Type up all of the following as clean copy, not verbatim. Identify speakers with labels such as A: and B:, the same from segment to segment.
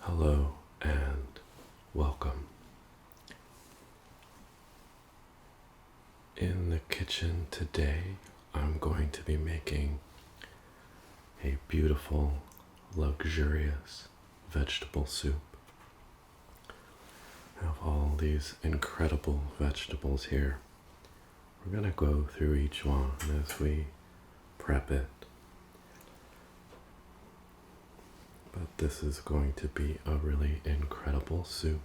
A: Hello and welcome. In the kitchen today, I'm going to be making a beautiful, luxurious vegetable soup. I have all these incredible vegetables here. We're going to go through each one as we prep it. But this is going to be a really incredible soup.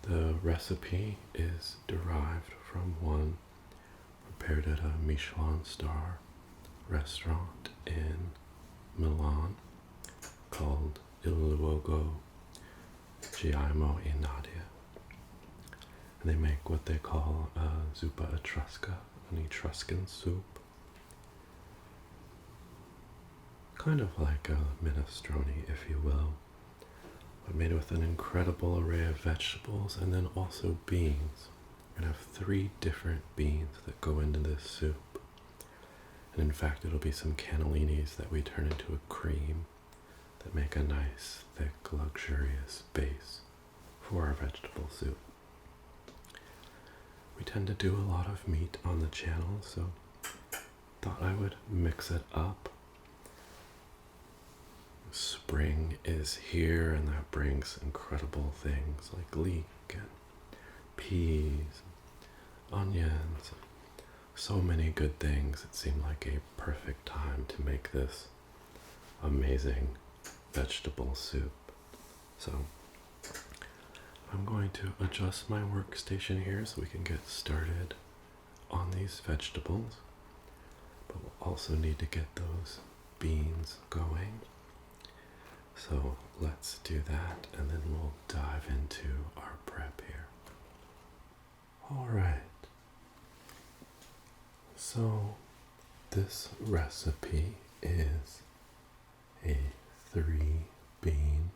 A: The recipe is derived from one prepared at a Michelin-starred restaurant in Milan called Il Luogo di Aimo in Nadia. And they make what they call a Zuppa Etrusca, an Etruscan soup. Kind of like a minestrone, if you will, but made with an incredible array of vegetables and then also beans. We're going to have 3 different beans that go into this soup. And in fact, it'll be some cannellinis that we turn into a cream that make a nice, thick, luxurious base for our vegetable soup. We tend to do a lot of meat on the channel, so thought I would mix it up. Spring is here, and that brings incredible things like leek and peas, onions, so many good things. It seemed like a perfect time to make this amazing vegetable soup. So I'm going to adjust my workstation here so we can get started on these vegetables, but we'll also need to get those beans going. So let's do that, and then we'll dive into our prep here. All right. So this recipe is a 3-bean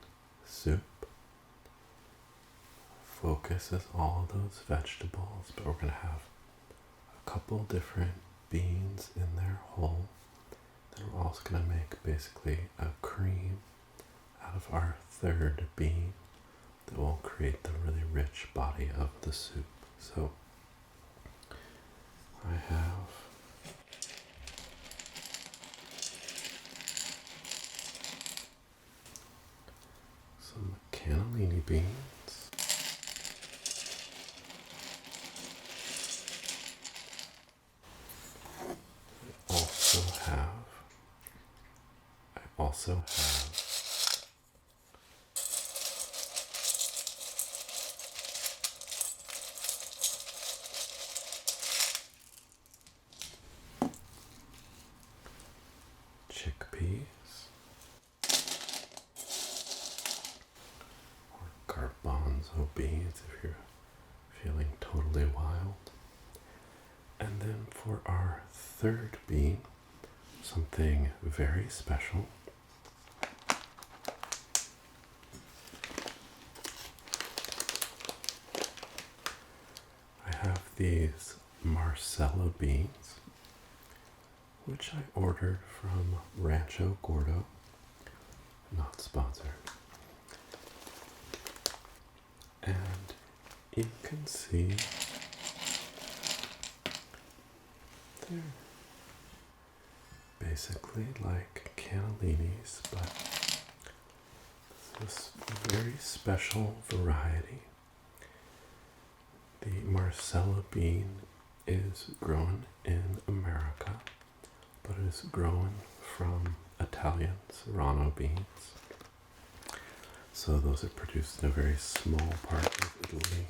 A: soup. Focuses all of those vegetables, but we're going to have a couple different beans in there whole. Then we're also going to make basically a cream out of our 3rd bean that will create the really rich body of the soup. So I have some cannellini beans, I also have chickpeas or garbanzo beans if you're feeling totally wild. And then for our 3rd bean, something very special. I have these Marcella beans, which I ordered from Rancho Gordo, not sponsored. And you can see they're basically like cannellinis, but this very special variety. The Marcella bean is grown in America, but it is grown from Italian Serrano beans. So those are produced in a very small part of Italy.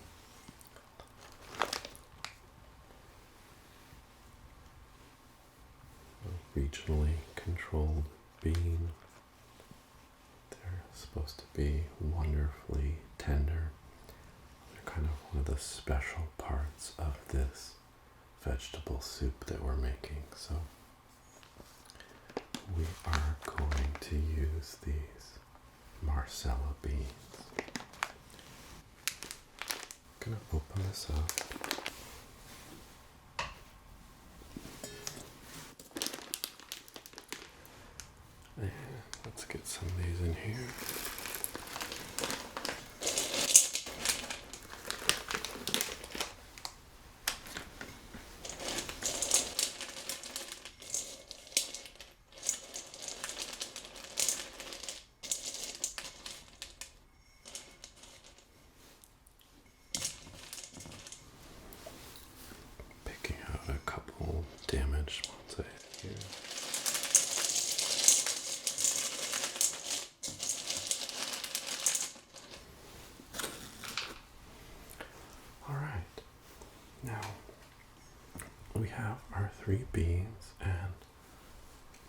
A: A regionally controlled bean. They're supposed to be wonderfully tender. They're kind of one of the special parts of this vegetable soup that we're making. So we are going to use these Marcella beans. I'm going to open this up. And let's get some of these in here. we have our 3 beans, and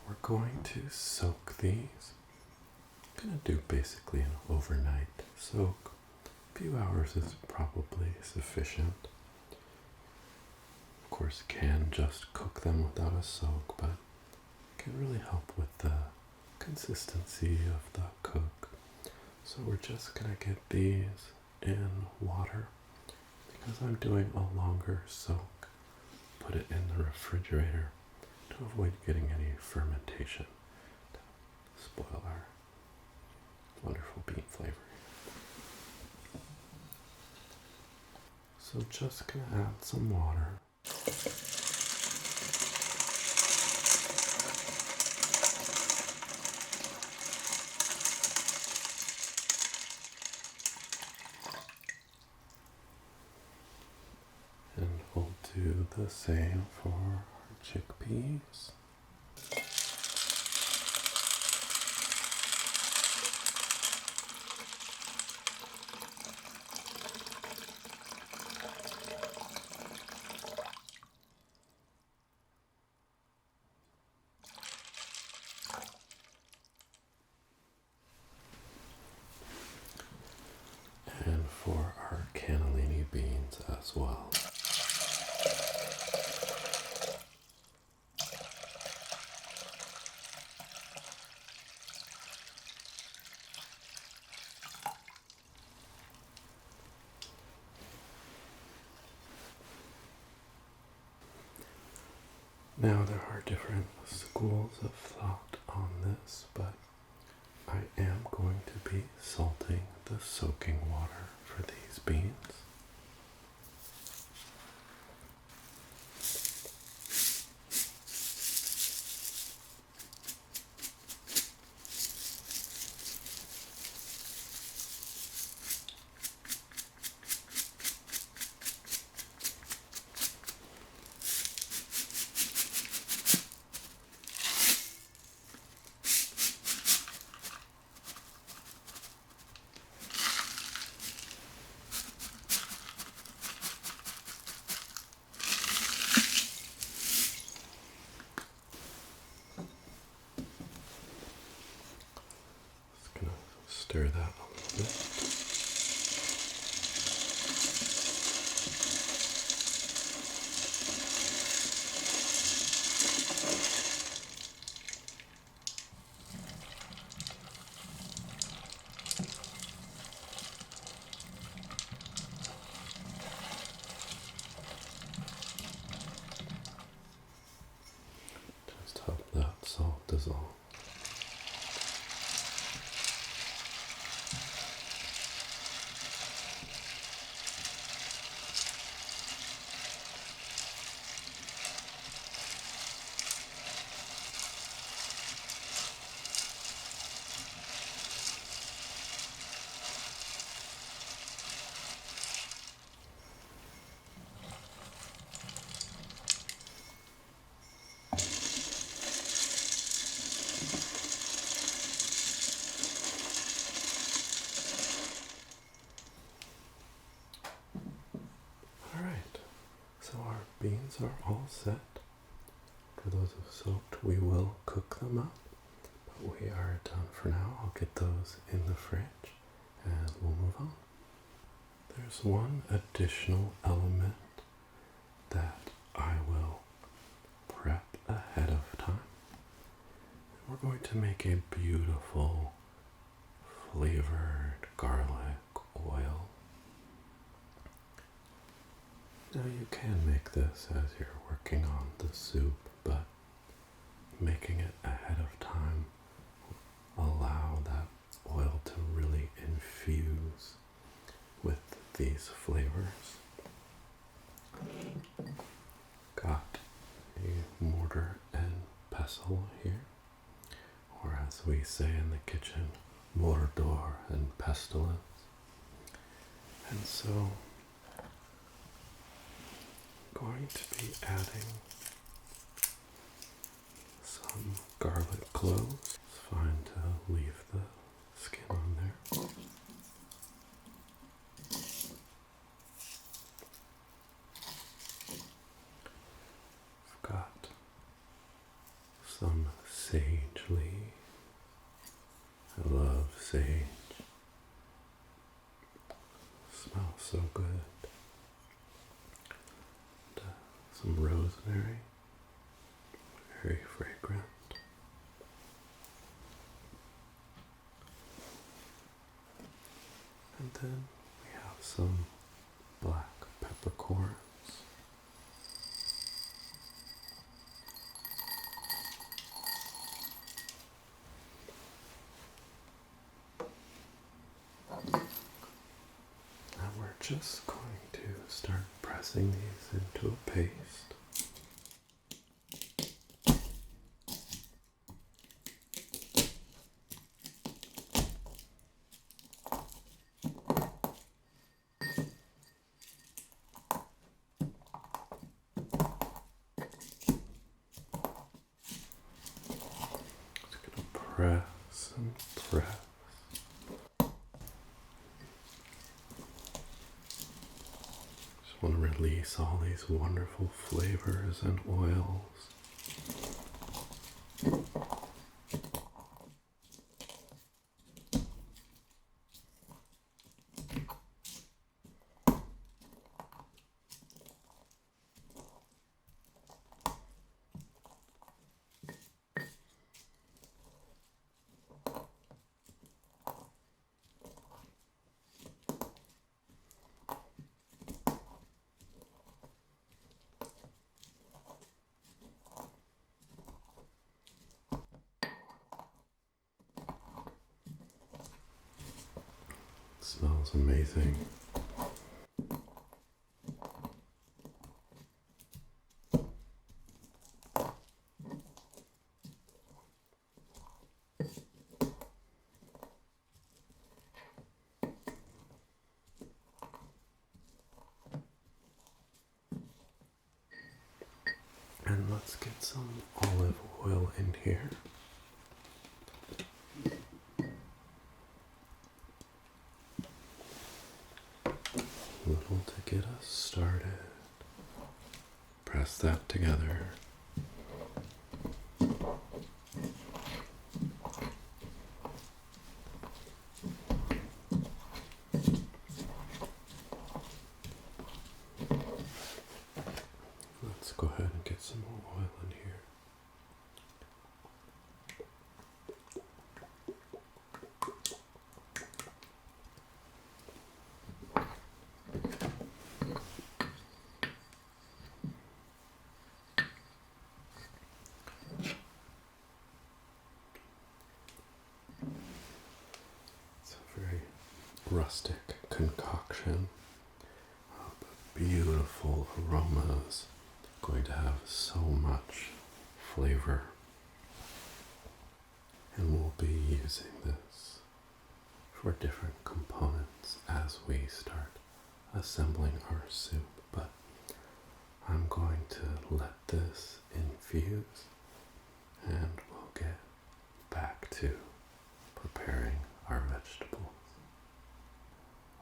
A: we're going to soak these. I'm going to do basically an overnight soak. A few hours is probably sufficient. Of course, can just cook them without a soak, but it can really help with the consistency of the cook. So we're just going to get these in water. Because I'm doing a longer soak, put it in the refrigerator to avoid getting any fermentation to spoil our wonderful bean flavor. So just gonna add some water. And we'll do the same for our chickpeas. And for our cannellini beans as well. Now there are different schools of thought on this, but I am going to be salting the soaking water for these beans. Stir that a little bit. Just help that salt dissolve. So our beans are all set. For those who soaked, we will cook them up, but we are done for now. I'll get those in the fridge and we'll move on. There's one additional element that I will prep ahead of time. We're going to make a beautiful flavored garlic oil. Now you can make this as you're working on the soup, but making it ahead of time will allow that oil to really infuse with these flavors. Got a mortar and pestle here, or as we say in the kitchen, mordor and pestilence. And so going to be adding some garlic cloves. It's fine to leave the skin on there. sage. Smells so good. And, some rosemary, very fragrant. And then we have some black peppercorns. Now we're just going to start pressing these into a paste. Press and press. Just want to release all these wonderful flavors and oils. Smells amazing. And let's get some olive oil in here. Little to get us started. Press that together. Let's go ahead and get some more oil in here. Rustic concoction of beautiful aromas, going to have so much flavor, and we'll be using this for different components as we start assembling our soup, but I'm going to let this infuse and we'll get back to preparing our vegetables.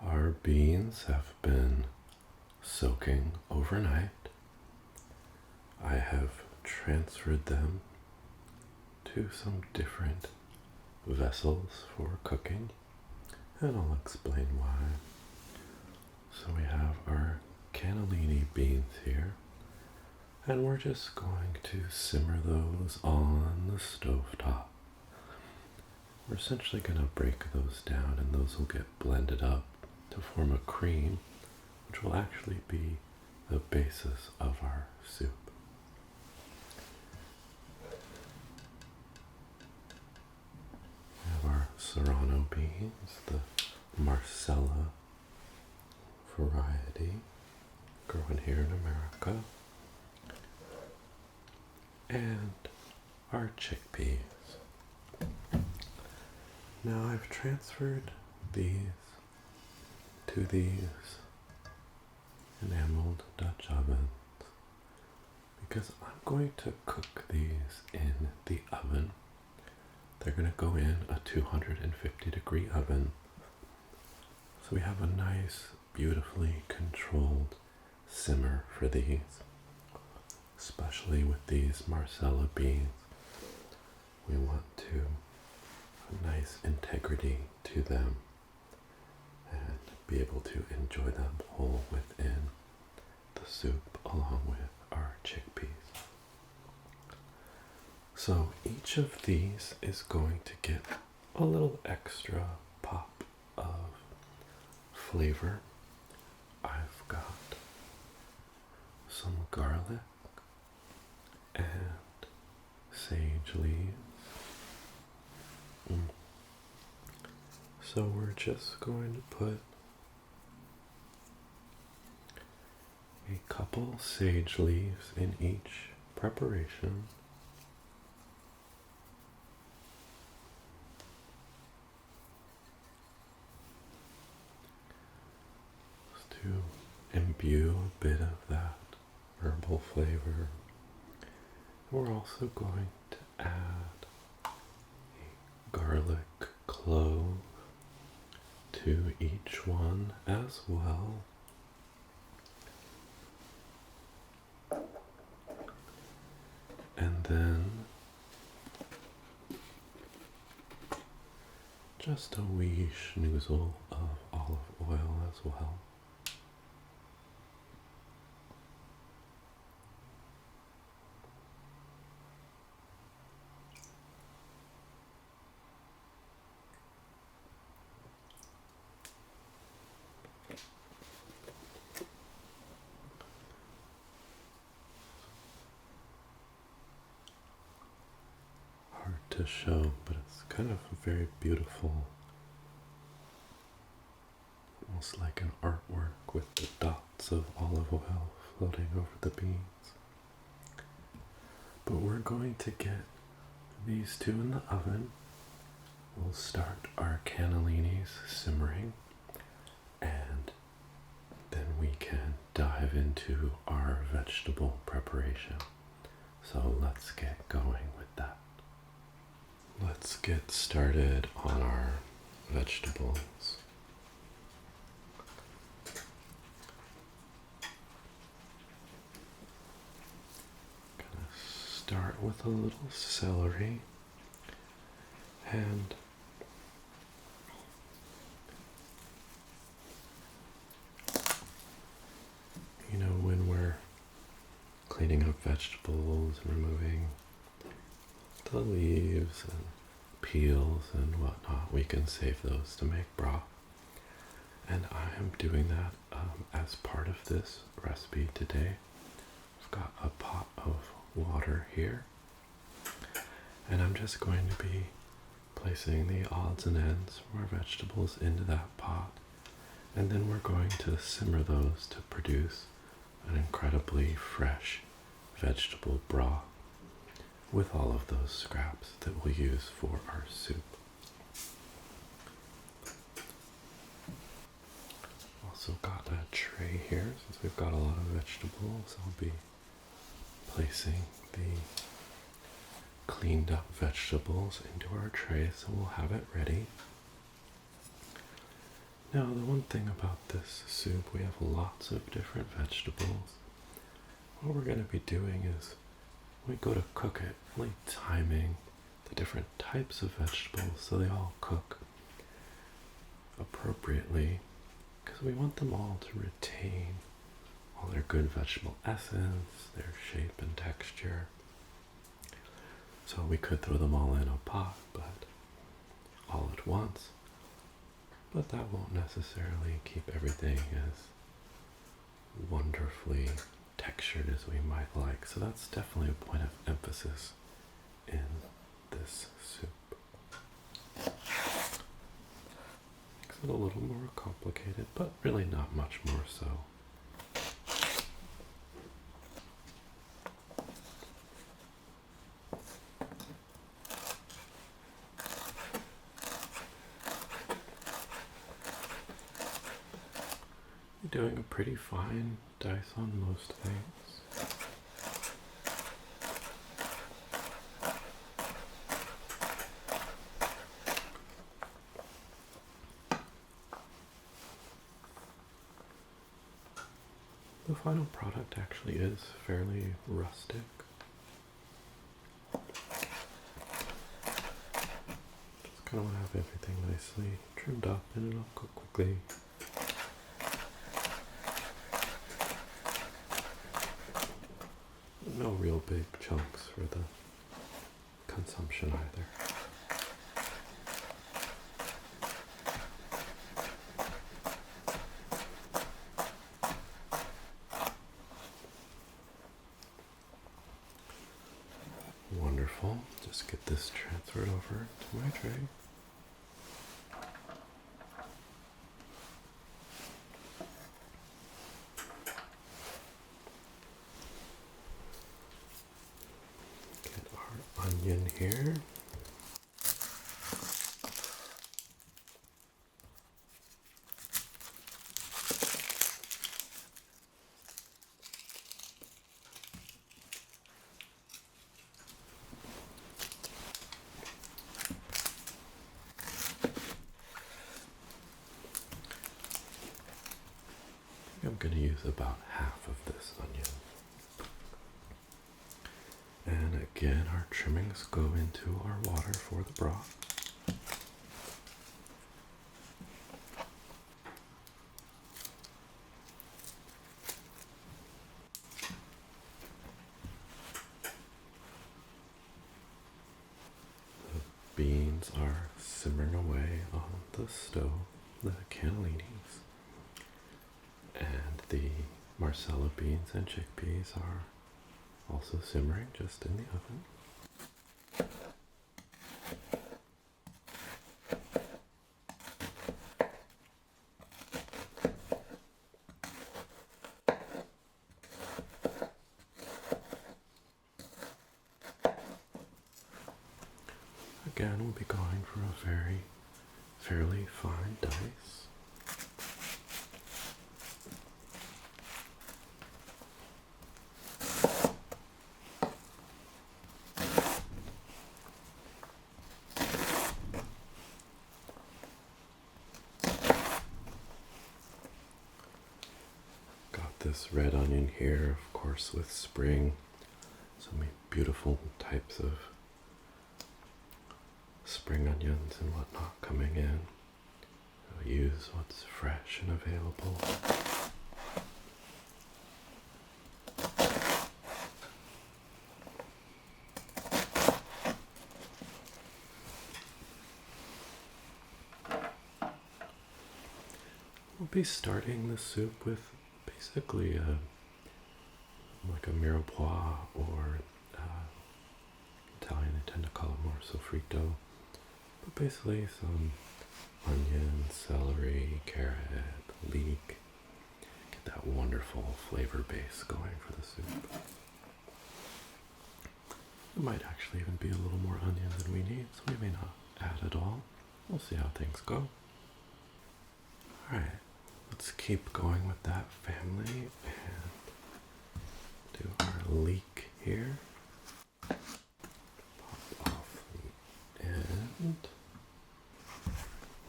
A: Our beans have been soaking overnight. I have transferred them to some different vessels for cooking, and I'll explain why. So we have our cannellini beans here, and we're just going to simmer those on the stovetop. We're essentially going to break those down, and those will get blended up to form a cream, which will actually be the basis of our soup. We have our serrano beans, the Marcella variety, grown here in America, and our chickpeas. Now I've transferred these to these enameled Dutch ovens because I'm going to cook these in the oven. They're going to go in a 250 degree oven. So we have a nice, beautifully controlled simmer for these, especially with these Marcella beans. We want to have a nice integrity to them and be able to enjoy them whole within the soup along with our chickpeas. So each of these is going to get a little extra pop of flavor. I've got some garlic and sage leaves. So we're just going to put a couple sage leaves in each preparation. Just to imbue a bit of that herbal flavor. We're also going to add a garlic clove to each one as well. And then just a wee schnoozle of olive oil as well. To show, but it's kind of a very beautiful, almost like an artwork with the dots of olive oil floating over the beans. But we're going to get these two in the oven. We'll start our cannellinis simmering, and then we can dive into our vegetable preparation. So let's get going with that. Let's get started on our vegetables. Gonna start with a little celery, and when we're cleaning up vegetables and removing the leaves and peels and whatnot, we can save those to make broth. And I am doing that as part of this recipe today. I've got a pot of water here, and I'm just going to be placing the odds and ends from our vegetables into that pot, and then we're going to simmer those to produce an incredibly fresh vegetable broth with all of those scraps that we'll use for our soup. Also got a tray here. Since we've got a lot of vegetables, I'll be placing the cleaned up vegetables into our tray so we'll have it ready. Now, the one thing about this soup, we have lots of different vegetables. What we're going to be doing is, when we go to cook it, really timing the different types of vegetables so they all cook appropriately, because we want them all to retain all their good vegetable essence, their shape and texture. So we could throw them all in a pot, but all at once. But that won't necessarily keep everything as wonderfully textured as we might like. So that's definitely a point of emphasis in this soup. Makes it a little more complicated, but really not much more so. Doing a pretty fine dice on most things. The final product actually is fairly rustic. Just kind of want to have everything nicely trimmed up and it'll cook quickly. No real big chunks for the consumption either. Wonderful. Just get this transferred over to my tray. Get our onion here. I'm going to use about half of this onion. And again, our trimmings go into our water for the broth. The beans are simmering away on the stove, the cannellinis. And the Marsala beans and chickpeas are also simmering just in the oven. Again, we'll be going for a fairly fine dice. This red onion here, of course, with spring, so many beautiful types of spring onions and whatnot coming in. I'll use what's fresh and available. We'll be starting the soup with basically like a mirepoix, or Italian they tend to call it more sofrito, but basically some onion, celery, carrot, leek. Get that wonderful flavor base going for the soup. It might actually even be a little more onion than we need, so we may not add at all. We'll see how things go. Alright. Let's keep going with that family and do our leek here. Pop off the end.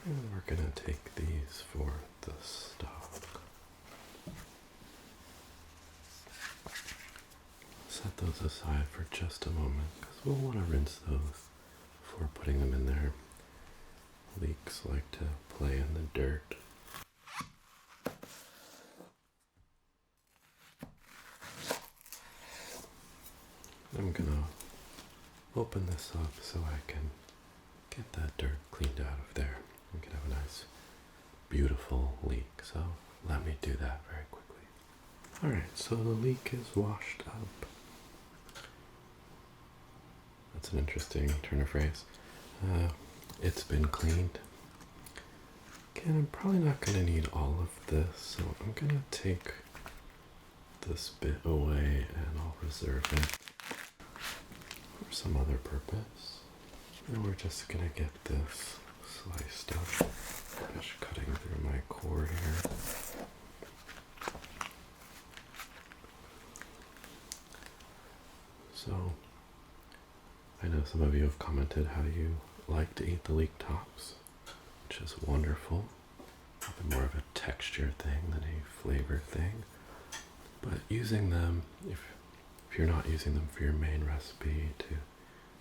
A: And we're going to take these for the stock. Set those aside for just a moment because we'll want to rinse those before putting them in there. Leeks like to play in the dirt. I'm gonna open this up so I can get that dirt cleaned out of there. We can have a nice, beautiful leek. So let me do that very quickly. Alright, so the leek is washed up. That's an interesting turn of phrase. It's been cleaned. Again, I'm probably not gonna need all of this, so I'm gonna take this bit away and I'll reserve it for some other purpose. And we're just gonna get this sliced up, just cutting through my cord here. So, I know some of you have commented how you like to eat the leek tops, which is wonderful. Probably more of a texture thing than a flavor thing. But using them, if you're not using them for your main recipe, to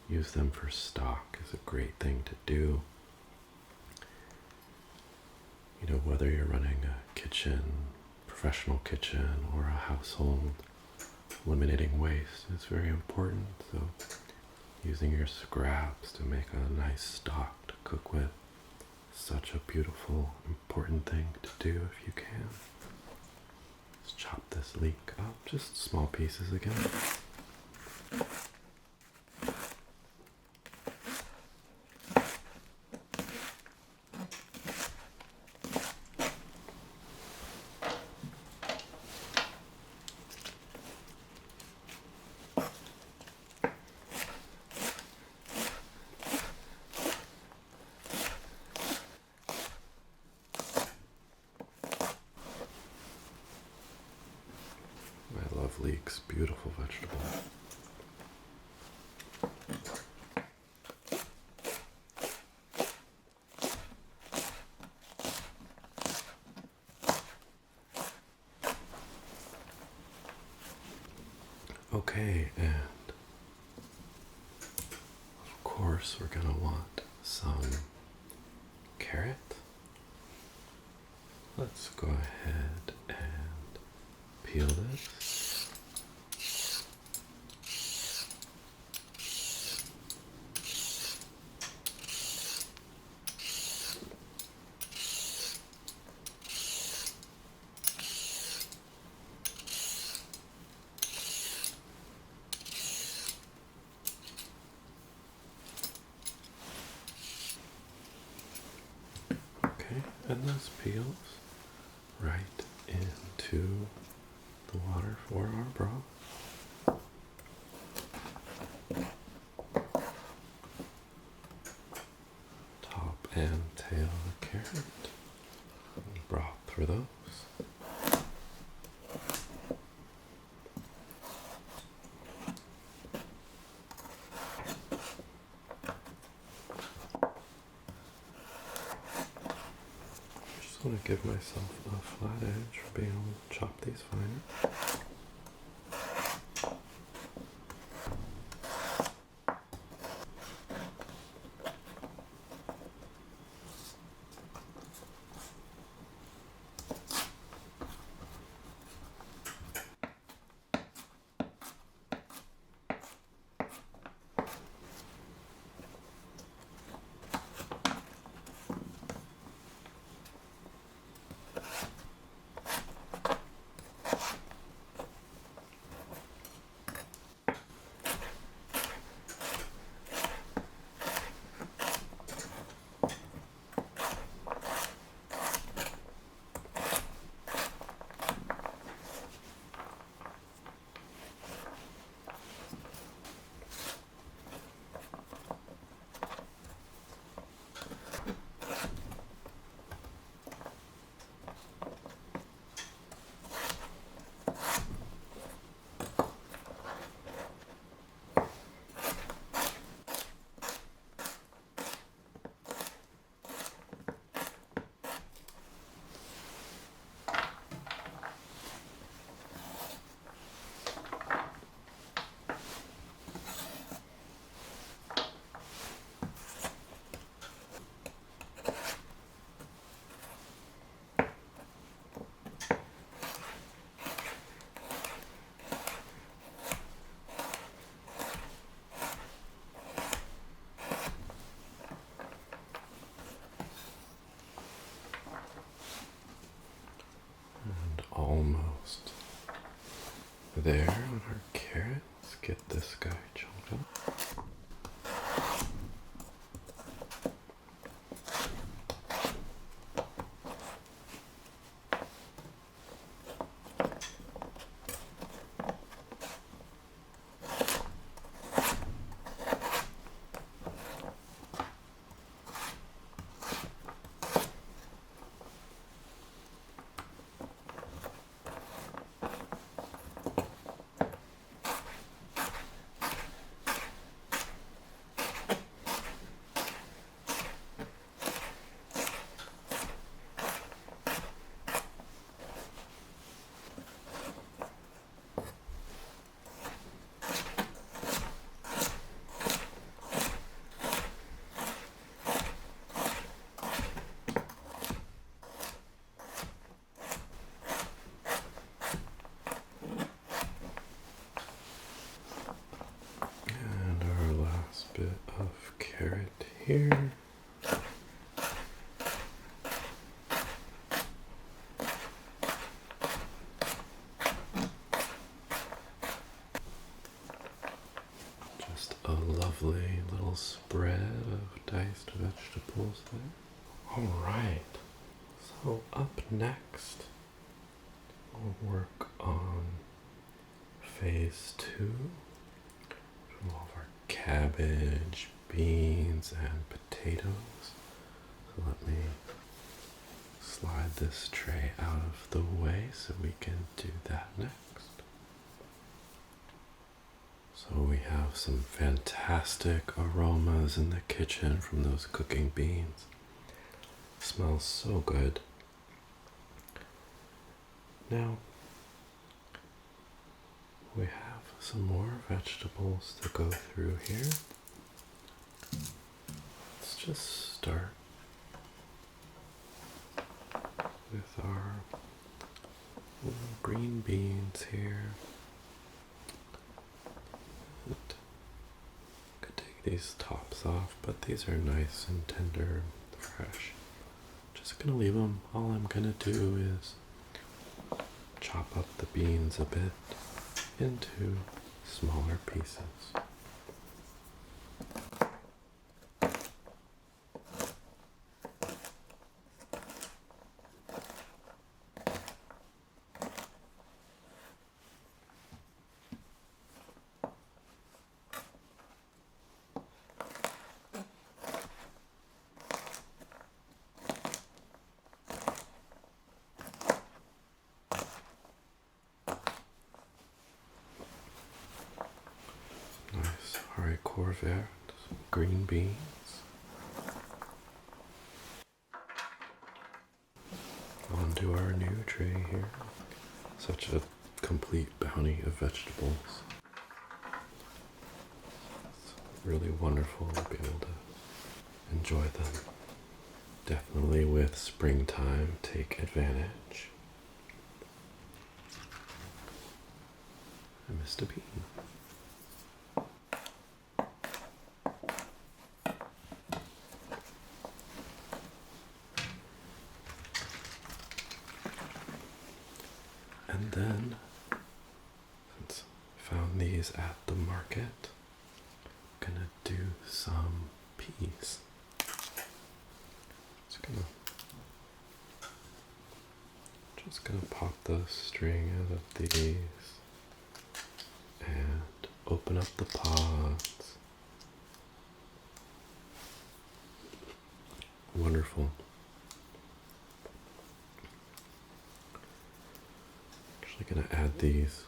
A: use them for stock is a great thing to do. Whether you're running a kitchen, professional kitchen, or a household, eliminating waste is very important. So using your scraps to make a nice stock to cook with, such a beautiful, important thing to do if you can. Let's chop this leek up, just small pieces again. I love leeks, beautiful vegetable. Okay, and of course we're gonna want some carrot. Let's go ahead and peel this. Okay, and those peels right into the water for our broth. Top and tail the carrot. Broth through those. Just want to give myself a flat edge for being able to chop these finer. Almost there on our carrot. Let's get this guy chopped up. here. Just a lovely little spread of diced vegetables there. All right, so up next, we'll work on phase 2. All of our cabbage, beans, and potatoes. So let me slide this tray out of the way so we can do that next. So we have some fantastic aromas in the kitchen from those cooking beans. Smells so good. Now, we have some more vegetables to go through here. Let's just start with our little green beans here. And could take these tops off, but these are nice and tender and fresh. Just gonna leave them. All I'm gonna do is chop up the beans a bit into smaller pieces. Vert, green beans. Onto our new tray here. Such a complete bounty of vegetables. It's really wonderful to be able to enjoy them. Definitely with springtime, take advantage. I missed a bean. And then, since I found these at the market, I'm gonna do some peas. Just gonna pop the string out of these and open up the pods. Wonderful. Actually gonna add these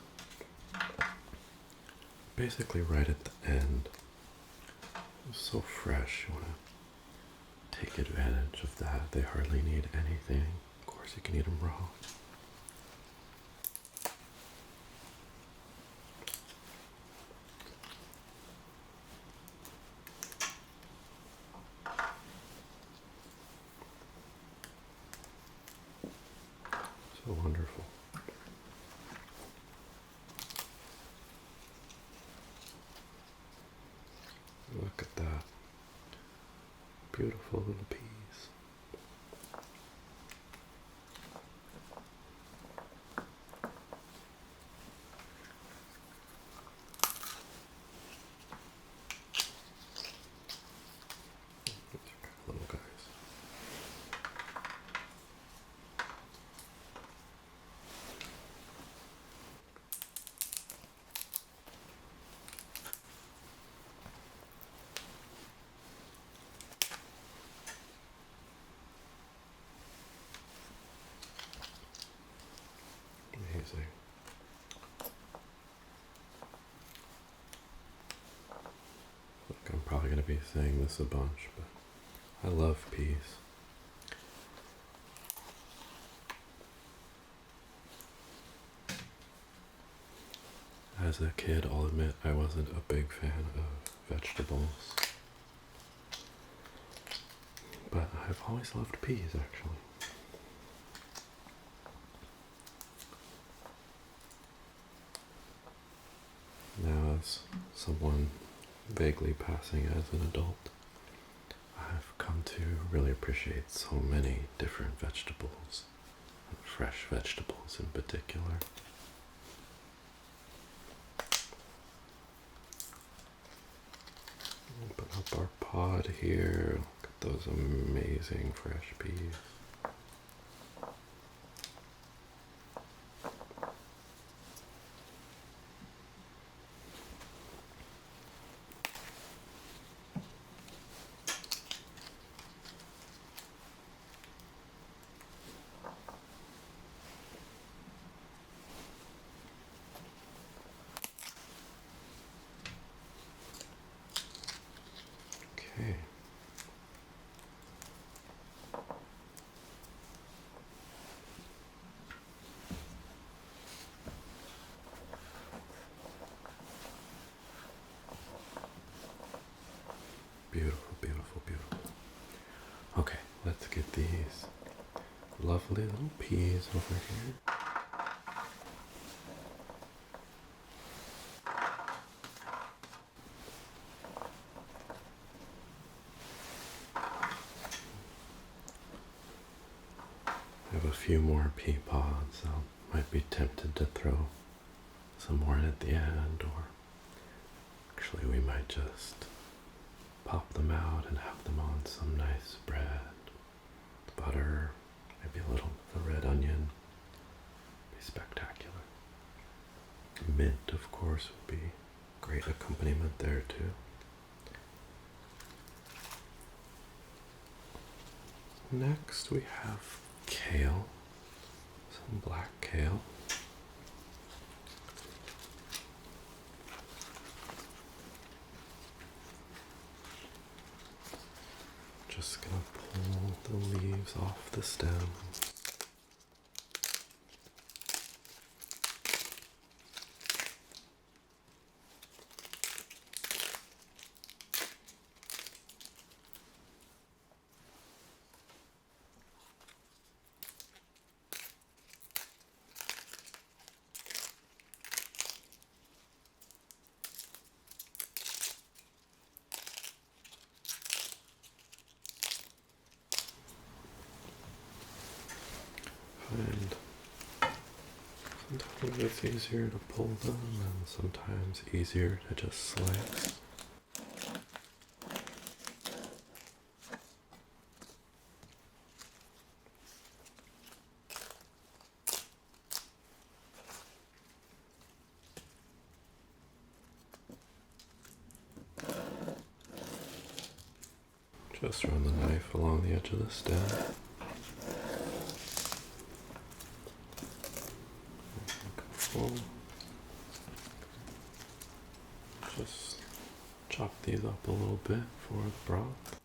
A: basically right at the end. It's so fresh, you wanna take advantage of that. They hardly need anything. Of course you can eat them raw. So wonderful. Look at that. Beautiful little peas. Little guys. Amazing. Look, I'm probably going to be saying this a bunch, but I love peas. As a kid, I'll admit I wasn't a big fan of vegetables, but I've always loved peas actually. Now, as someone vaguely passing as an adult, come to really appreciate so many different vegetables, fresh vegetables in particular. Open up our pod here. Look at those amazing fresh peas. Okay. Beautiful, beautiful, beautiful. Okay, let's get these lovely little peas over here. I have a few more pea pods. I might be tempted to throw some more in at the end, or actually we might just pop them out and have them on some nice bread, butter, maybe a little of the red onion. Be spectacular. Mint, of course, would be a great accompaniment there too. Next we have kale, some black kale. Just gonna pull the leaves off the stem. And sometimes it's easier to pull them and sometimes easier to just slice. Just run the knife along the edge of the stem. Just chop these up a little bit for the broth.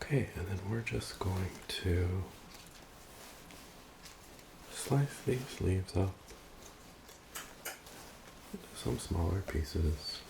A: Okay, and then we're just going to slice these leaves up into some smaller pieces.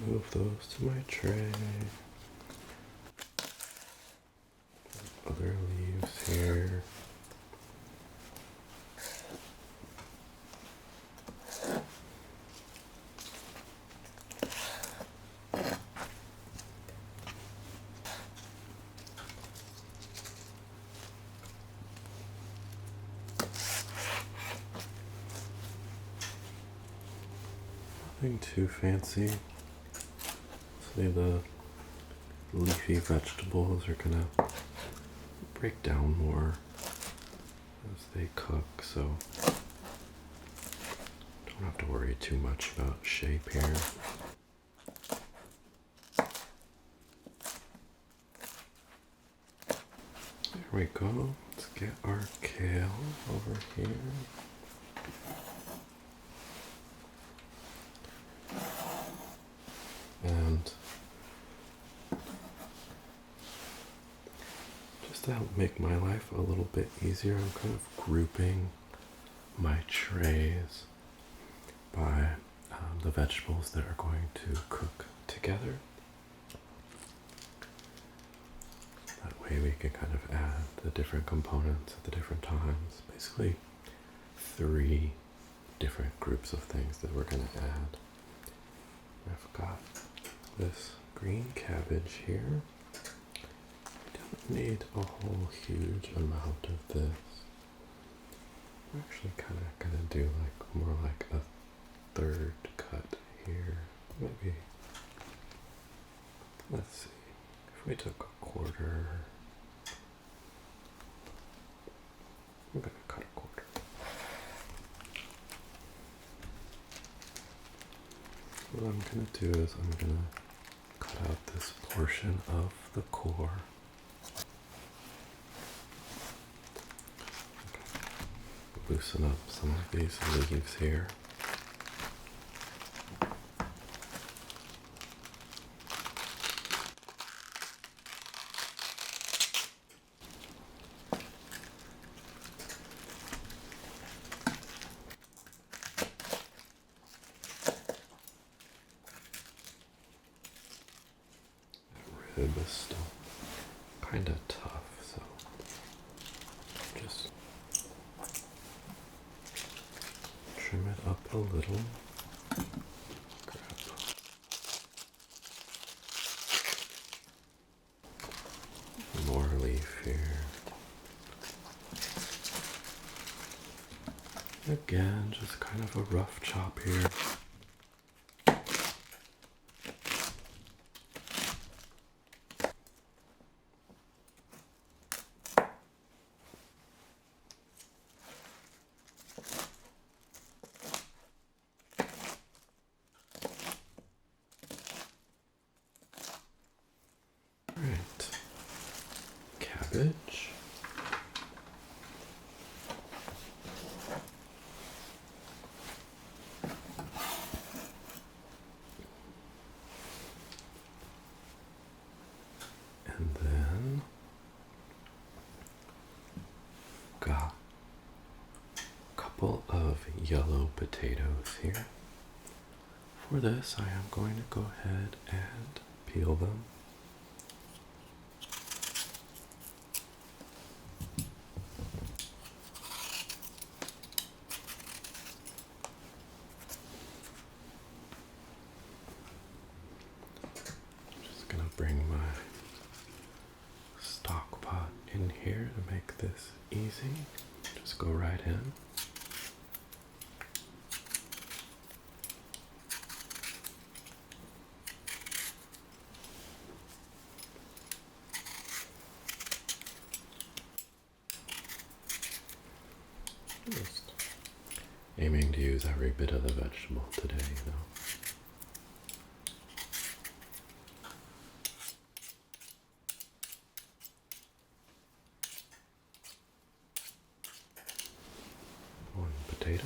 A: Move those to my tray. Other leaves here. Nothing too fancy. See, the leafy vegetables are gonna break down more as they cook, so don't have to worry too much about shape here. There we go. Let's get our kale over here. And just to help make my life a little bit easier, I'm kind of grouping my trays by the vegetables that are going to cook together. That way we can kind of add the different components at the different times. Basically, 3 different groups of things that we're going to add. I've got this green cabbage here. I don't need a whole huge amount of this. I'm actually kind of going to do more like a 3rd cut here. Maybe, let's see, if we took a quarter, I'm going to cut a quarter. What I'm going to do is I'm going to cut out this portion of the core. Okay. Loosen up some of these leaves here. Rib is still kind of tough, so just trim it up a little. Grab more leaf here. Again, just kind of a rough chop here. Alright, cabbage. And then got a couple of yellow potatoes here. For this, I am going to go ahead and peel them. Just gonna bring my stock pot in here to make this easy. Just go right in. Just aiming to use every bit of the vegetable today, though. One potato.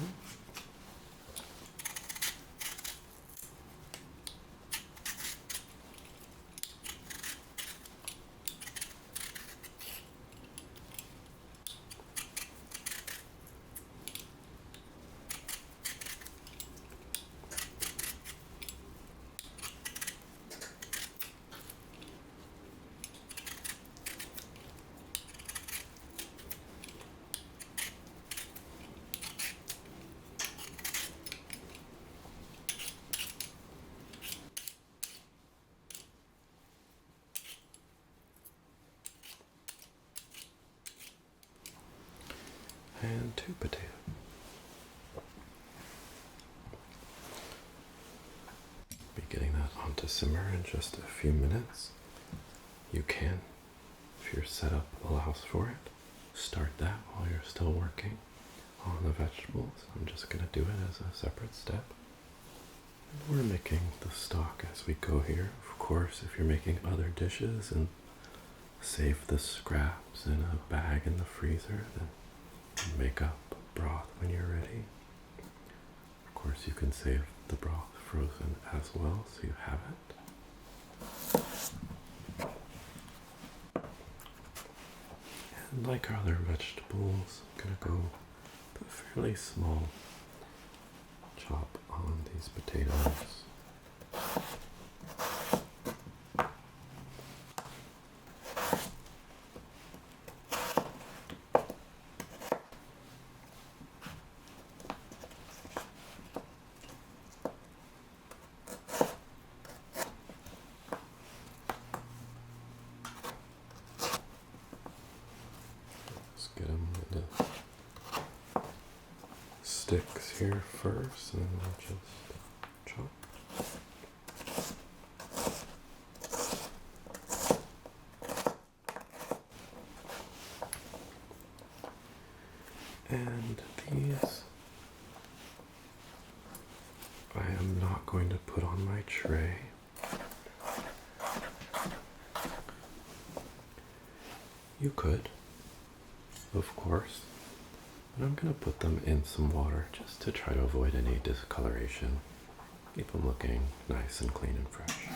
A: And 2 potatoes. Be getting that on to simmer in just a few minutes. You can, if your setup allows for it, start that while you're still working on the vegetables. I'm just going to do it as a separate step. And we're making the stock as we go here. Of course, if you're making other dishes and save the scraps in a bag in the freezer, then make up broth when you're ready. Of course, you can save the broth frozen as well, so you have it. like our other vegetables, I'm gonna go put a fairly small chop on these potatoes. Let's get them into sticks here first, and then we'll just chop. And these I am not going to put on my tray. You could, of course, but I'm going to put them in some water just to try to avoid any discoloration. Keep them looking nice and clean and fresh.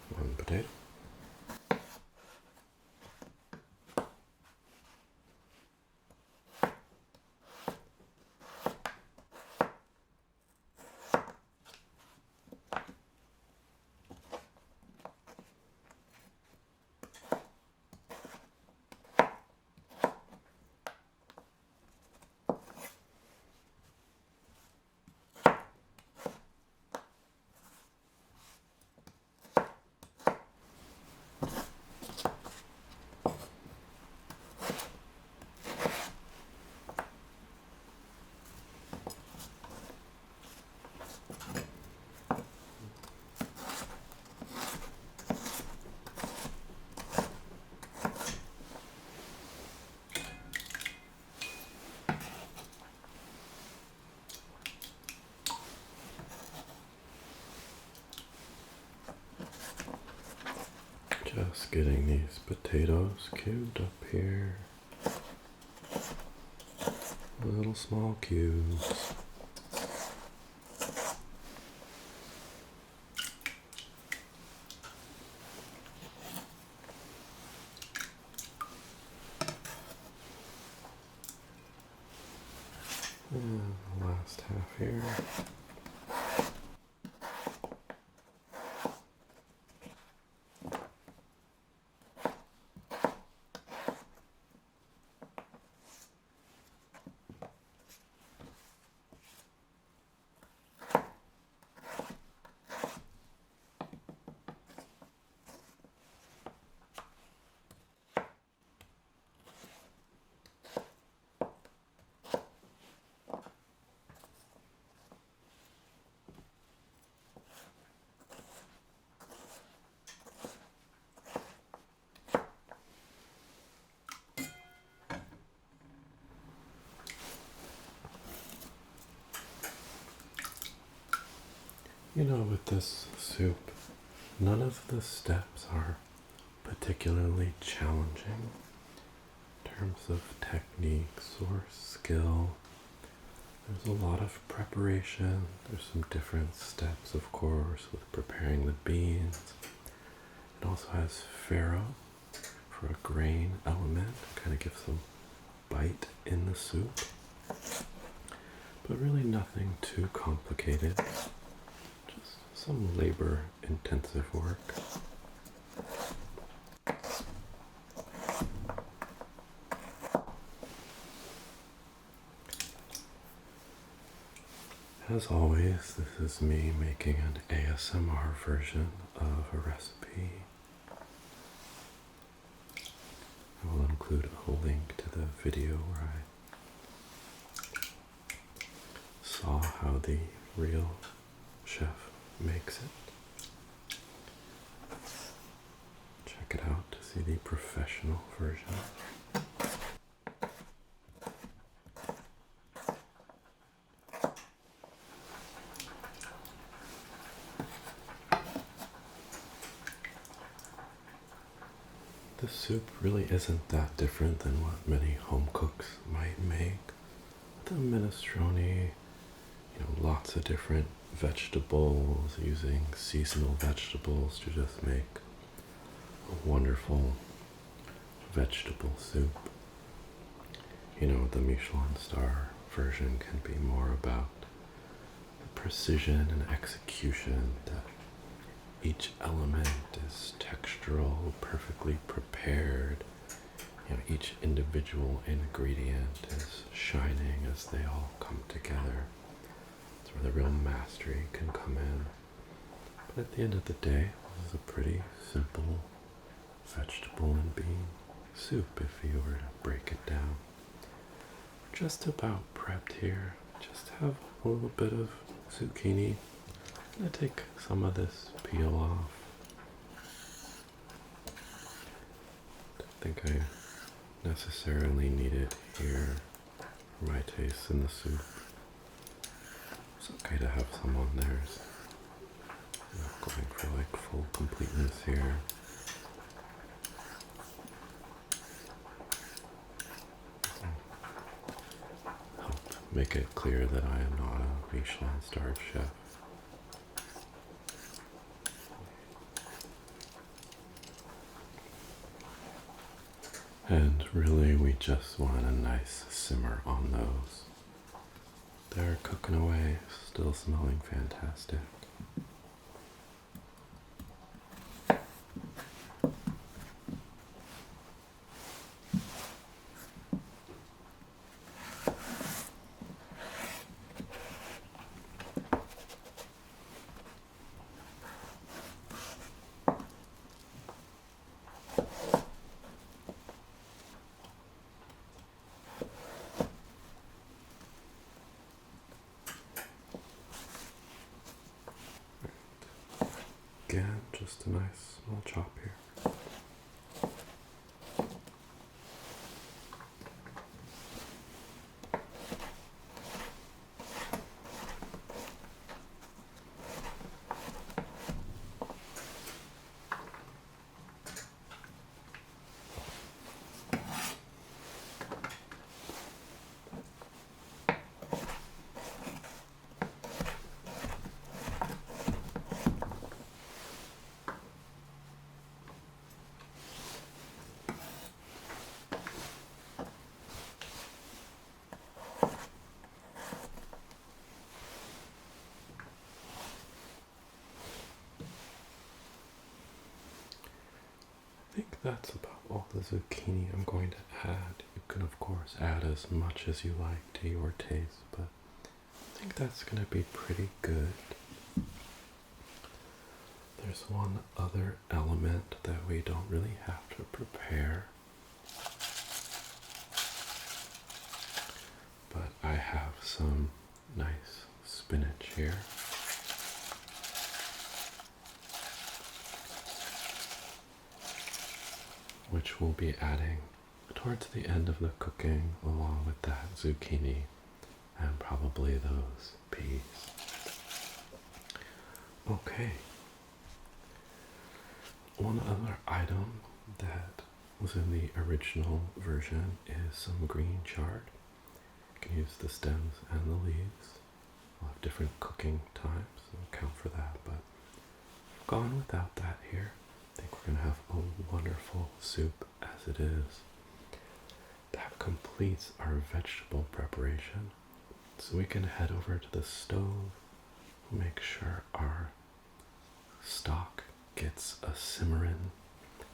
A: One potato. Just getting these potatoes cubed up here. Little small cubes. And the last half here. You know, with this soup, none of the steps are particularly challenging in terms of techniques or skill, there's a lot of preparation. There's some different steps, of course, with preparing the beans. It also has farro for a grain element, kind of gives some bite in the soup. But really nothing too complicated, just some labor-intensive work. As always, this is me making an ASMR version of a recipe. I will include a link to the video where I saw how the real chef makes it. Check it out to see the professional version. The soup really isn't that different than what many home cooks might make. The minestrone, lots of different vegetables, using seasonal vegetables to just make a wonderful vegetable soup. The Michelin-starred version can be more about the precision and execution, that each element is textural, perfectly prepared. Each individual ingredient is shining as they all come together. That's where the real mastery can come in. But at the end of the day, this is a pretty simple vegetable and bean soup if you were to break it down. We're just about prepped here. Just have a little bit of zucchini. I'm going to take some of this peel off. Don't think I necessarily need it here for my taste in the soup. It's okay to have some on there. I'm not going for full completeness here. Help make it clear that I am not a Michelin-starred chef. And really, we just want a nice simmer on those. They're cooking away, still smelling fantastic. Again, just a nice small chop here. I think that's about all the zucchini I'm going to add. You can of course add as much as you like to your taste, but I think that's going to be pretty good. There's one other element that we don't really have to prepare, but I have some nice spinach here. Which we'll be adding towards the end of the cooking, along with that zucchini and probably those peas. Okay. One other item that Within the original version is some green chard. You can use the stems and the leaves. We'll have different cooking times, so account for that, but I've gone without that here. I think we're going to have a wonderful soup as it is. That completes our vegetable preparation. So we can head over to the stove, make sure our stock gets a simmering,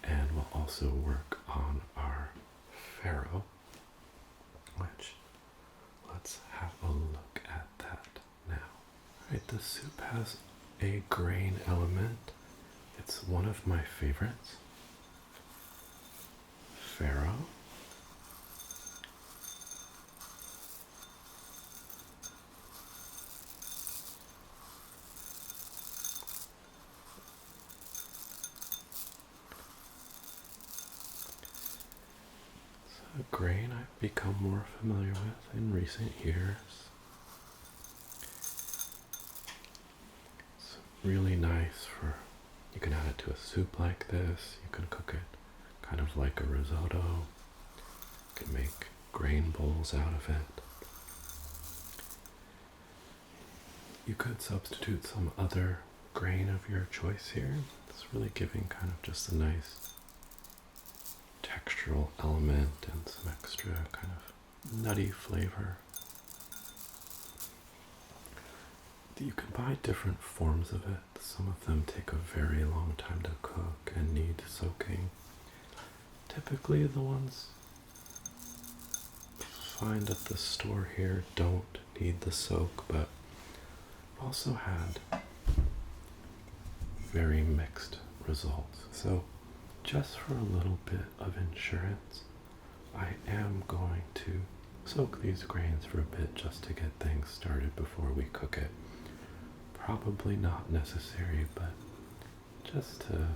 A: and we'll also work on our farro, which let's have a look at that now. Alright, the soup has a grain element. It's one of my favorites. Farro. A grain I've become more familiar with in recent years. It's really nice for, you can add it to a soup like this, you can cook it kind of like a risotto, you can make grain bowls out of it. You could substitute some other grain of your choice here. It's really giving kind of just a nice textural element and some extra kind of nutty flavor. You can buy different forms of it. Some of them take a very long time to cook and need soaking. Typically the ones find at the store here don't need the soak, but I've also had very mixed results. So just for a little bit of insurance, I am going to soak these grains for a bit just to get things started before we cook it. Probably not necessary, but just to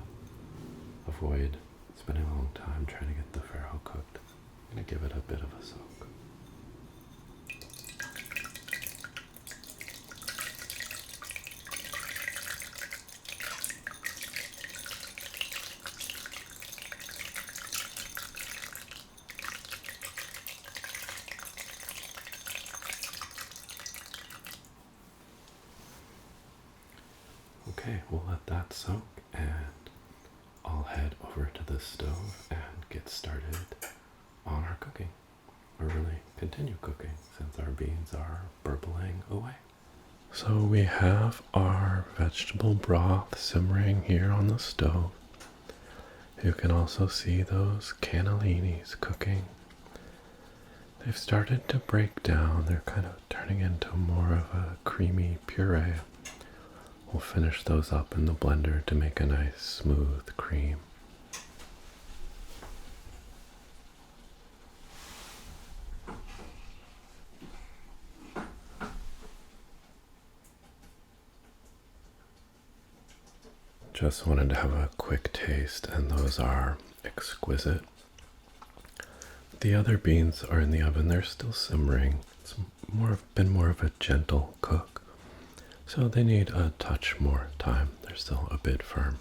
A: avoid spending a long time trying to get the farro cooked, I'm going to give it a bit of a soak. Okay, we'll let that soak and I'll head over to the stove and get started on our cooking. Or really continue cooking since our beans are burbling away. So we have our vegetable broth simmering here on the stove. You can also see those cannellinis cooking. They've started to break down. They're kind of turning into more of a creamy puree. We'll finish those up in the blender to make a nice smooth cream. Just wanted to have a quick taste, and those are exquisite. The other beans are in the oven. They're still simmering. It's been more of a gentle cook. So they need a touch more time. They're still a bit firm.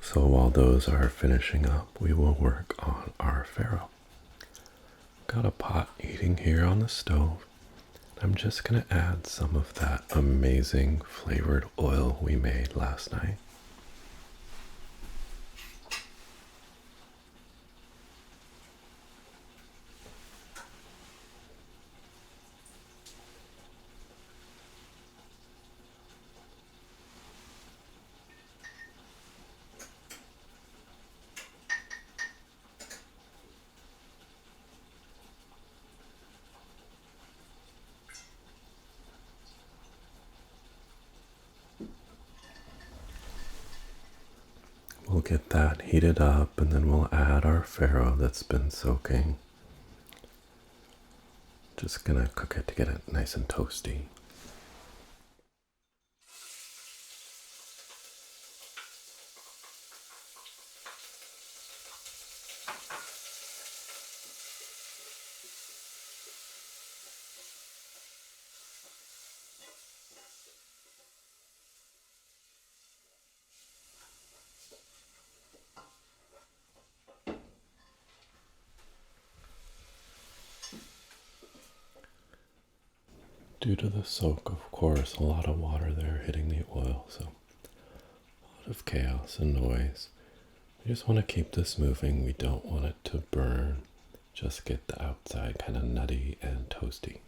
A: So while those are finishing up, we will work on our farro. Got a pot heating here on the stove. I'm just going to add some of that amazing flavored oil we made last night. We'll get that heated up and then we'll add our farro that's been soaking. Just gonna cook it to get it nice and toasty. due to the soak, of course, a lot of water there hitting the oil, so a lot of chaos and noise. We just want to keep this moving. We don't want it to burn. Just get the outside kind of nutty and toasty.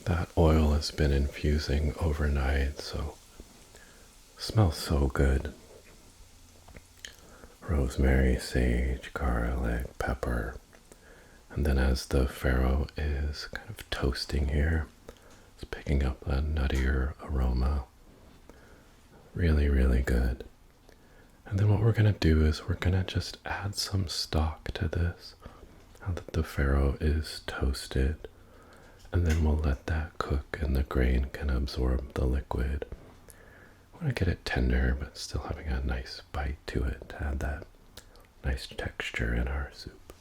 A: That oil has been infusing overnight, so smells so good. Rosemary, sage, garlic, pepper. And then as the farro is kind of toasting here, it's picking up that nuttier aroma. Really, really good. And then what we're going to do is we're going to just add some stock to this, now that the farro is toasted. And then we'll let that cook and the grain can absorb the liquid. I want to get it tender, but still having a nice bite to it to add that nice texture in our soup.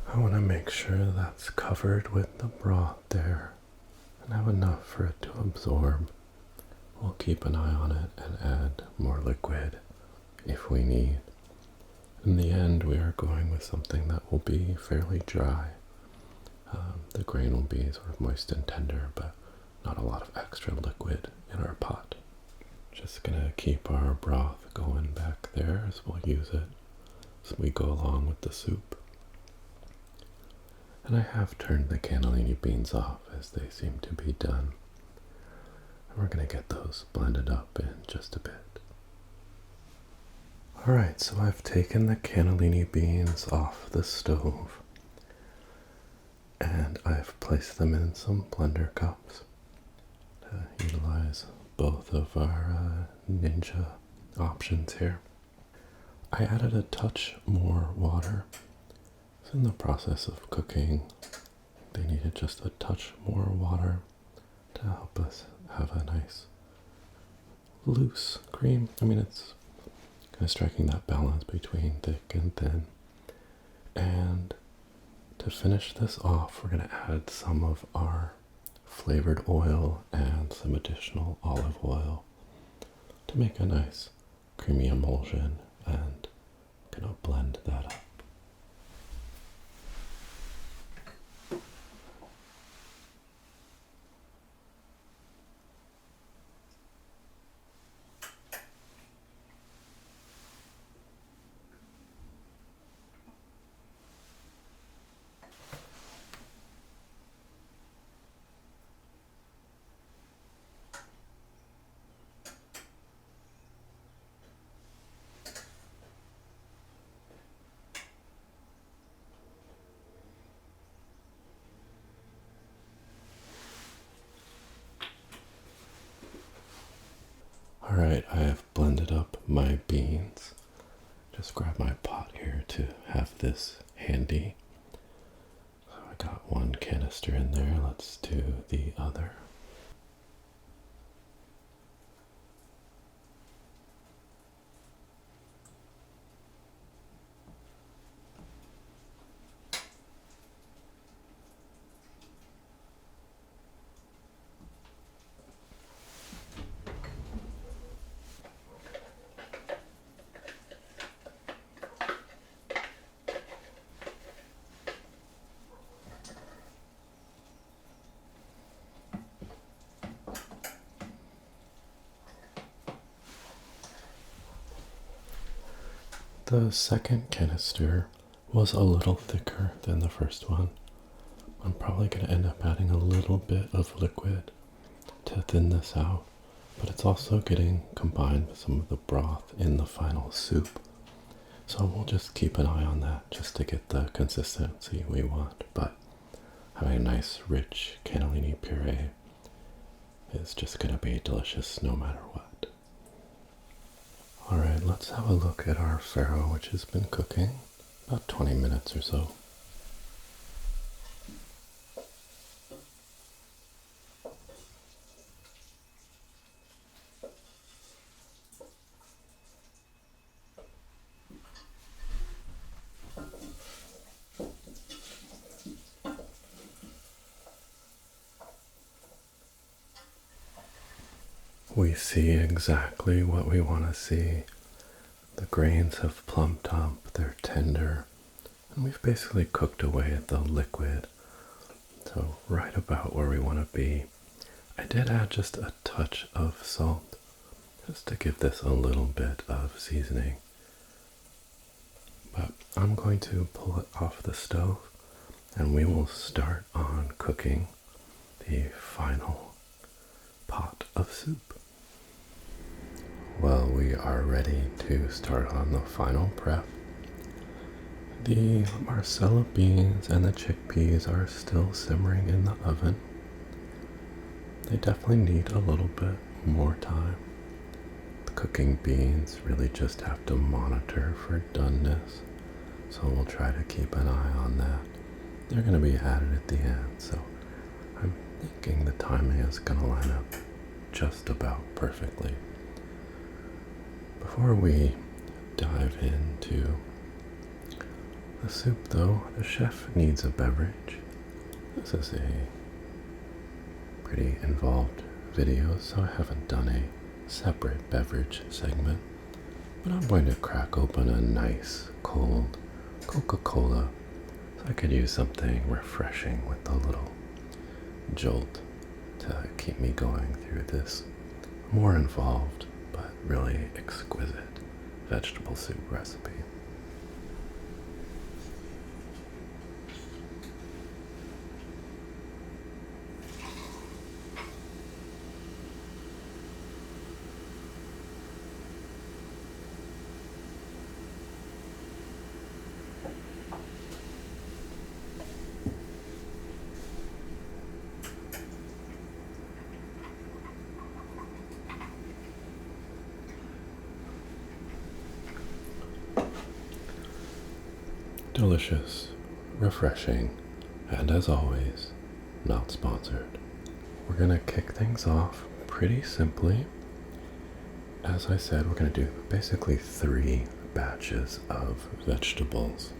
A: I want to make sure that's covered with the broth there and have enough for it to absorb. We'll keep an eye on it and add more liquid if we need. In the end, we are going with something that will be fairly dry. The grain will be sort of moist and tender, but not a lot of extra liquid in our pot. Just gonna keep our broth going back there as we'll use it as we go along with the soup. And I have turned the cannellini beans off as they seem to be done. And we're gonna get those blended up in just a bit. Alright, so I've taken the cannellini beans off the stove and I've placed them in some blender cups to utilize both of our ninja options here. I added a touch more water. It's in the process of cooking. They needed just a touch more water to help us have a nice loose cream. I mean, it's kind of striking that balance between thick and thin. And to finish this off, we're going to add some of our flavored oil and some additional olive oil to make a nice creamy emulsion and kind of blend that up. Alright, I have blended up my beans. Just grab my pot here to have this handy. So I got one canister in there, let's do the other. The second canister was a little thicker than the first one. I'm probably going to end up adding a little bit of liquid to thin this out, but it's also getting combined with some of the broth in the final soup. So we'll just keep an eye on that just to get the consistency we want. But having a nice rich cannellini puree is just going to be delicious no matter what. Alright, let's have a look at our farro, which has been cooking about 20 minutes or so. We see exactly what we want to see. The grains have plumped up, they're tender, and we've basically cooked away at the liquid. So right about where we want to be. I did add just a touch of salt, just to give this a little bit of seasoning. But I'm going to pull it off the stove, and we will start on cooking the final pot of soup. Well, we are ready to start on the final prep. The Marcella beans and the chickpeas are still simmering in the oven. They definitely need a little bit more time. The cooking beans really just have to monitor for doneness, so we'll try to keep an eye on that. They're going to be added at the end, so I'm thinking the timing is going to line up just about perfectly. Before we dive into the soup though, the chef needs a beverage. This is a pretty involved video, so I haven't done a separate beverage segment. But I'm going to crack open a nice cold Coca-Cola so I could use something refreshing with a little jolt to keep me going through this more involved but really exquisite vegetable soup recipe. Delicious, refreshing, and as always, not sponsored. We're gonna kick things off pretty simply. As I said, we're gonna do basically 3 batches of vegetables.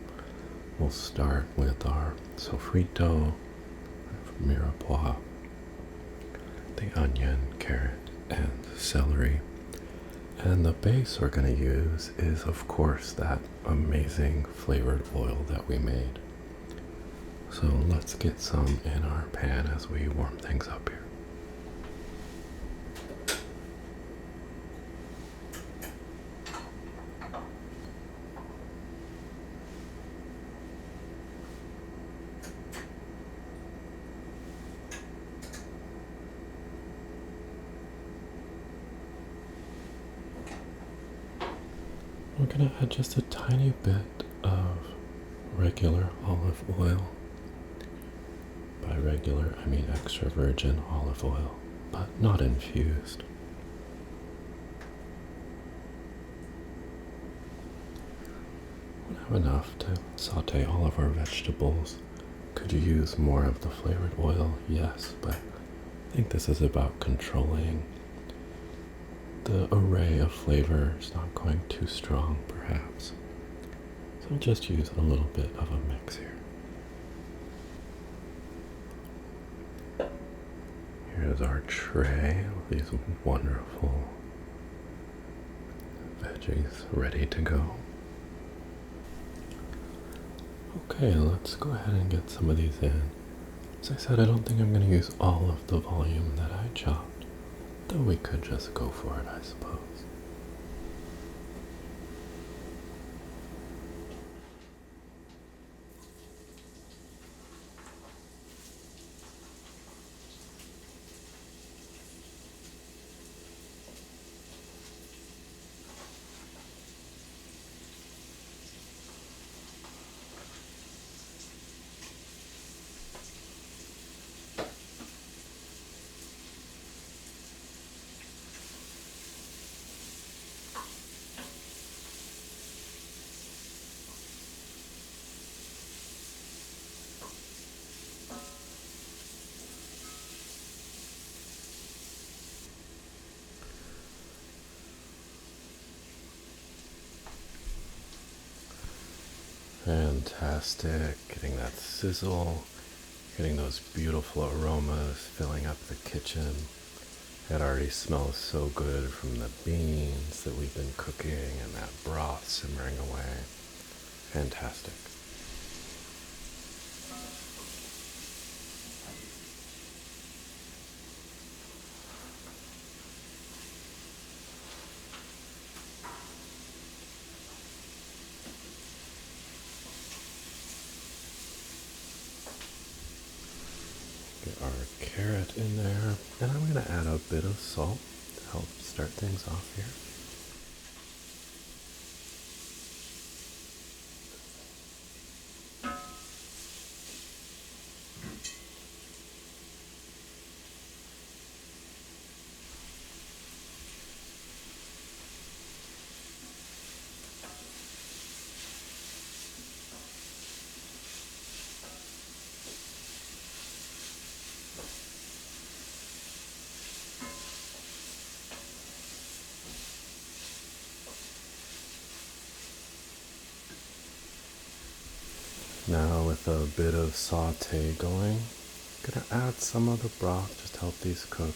A: We'll start with our sofrito, mirepoix, the onion, carrot, and celery. And the base we're going to use is, of course, that amazing flavored oil that we made. So let's get some in our pan as we warm things up here. We're going to add just a tiny bit of regular olive oil. By regular, I mean extra virgin olive oil, but not infused. We'll have enough to saute all of our vegetables. Could you use more of the flavored oil? Yes, but I think this is about controlling the array of flavors, not going too strong perhaps. So I'll just use a little bit of a mix here. Here's our tray with these wonderful veggies ready to go. Okay, let's go ahead and get some of these in. As I said, I don't think I'm going to use all of the volume that I chopped. Though we could just go for it, I suppose. Fantastic, getting that sizzle, getting those beautiful aromas filling up the kitchen. It already smells so good from the beans that we've been cooking and that broth simmering away. Fantastic. Get our carrot in there, and I'm going to add a bit of salt to help start things off here. Now with a bit of saute going, I'm gonna add some of the broth just to help these cook,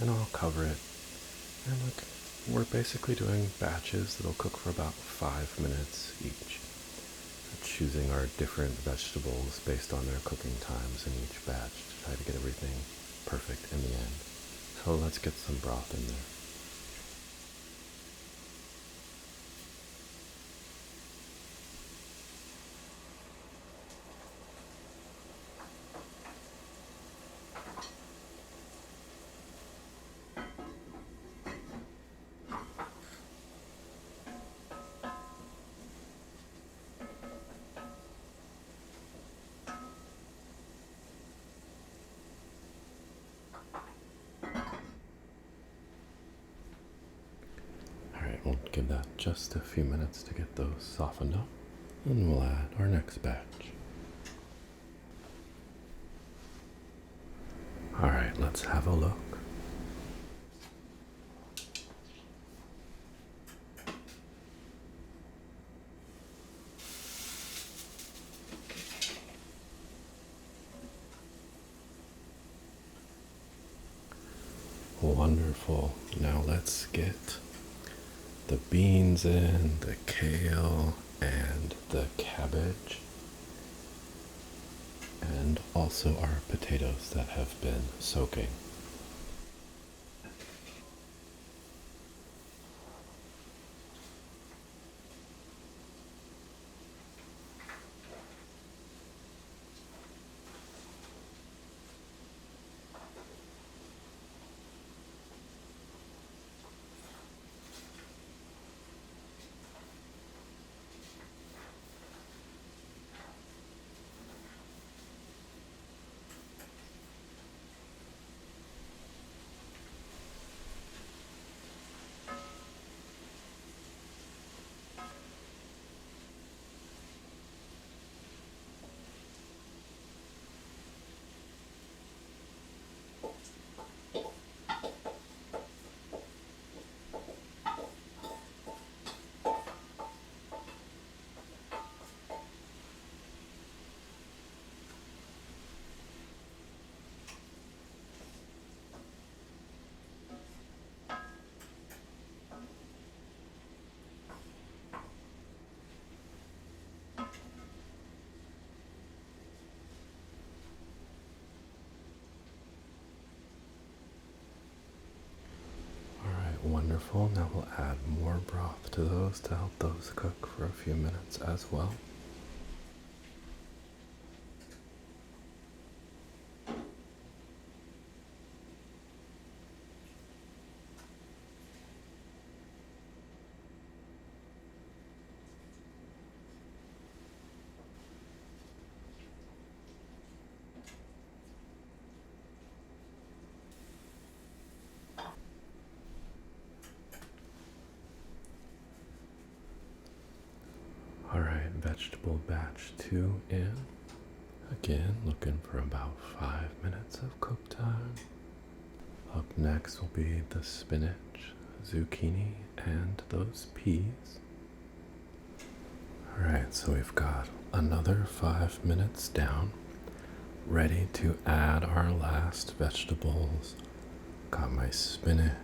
A: and I'll cover it. And look, We're basically doing batches that'll cook for about 5 minutes each, choosing our different vegetables based on their cooking times in each batch to try to get everything perfect in the end. So let's get some broth in there. Alright, we'll give that just a few minutes to get those softened up, and we'll add our next batch. Alright, let's have a look. Wonderful. Now let's get the beans in, the kale, and the cabbage, and also our potatoes that have been soaking. Wonderful. Now we'll add more broth to those to help those cook for a few minutes as well. Alright, vegetable batch 2 in. Again, looking for about 5 minutes of cook time. Up next will be the spinach, zucchini, and those peas. Alright, so we've got another 5 minutes down, ready to add our last vegetables. Got my spinach,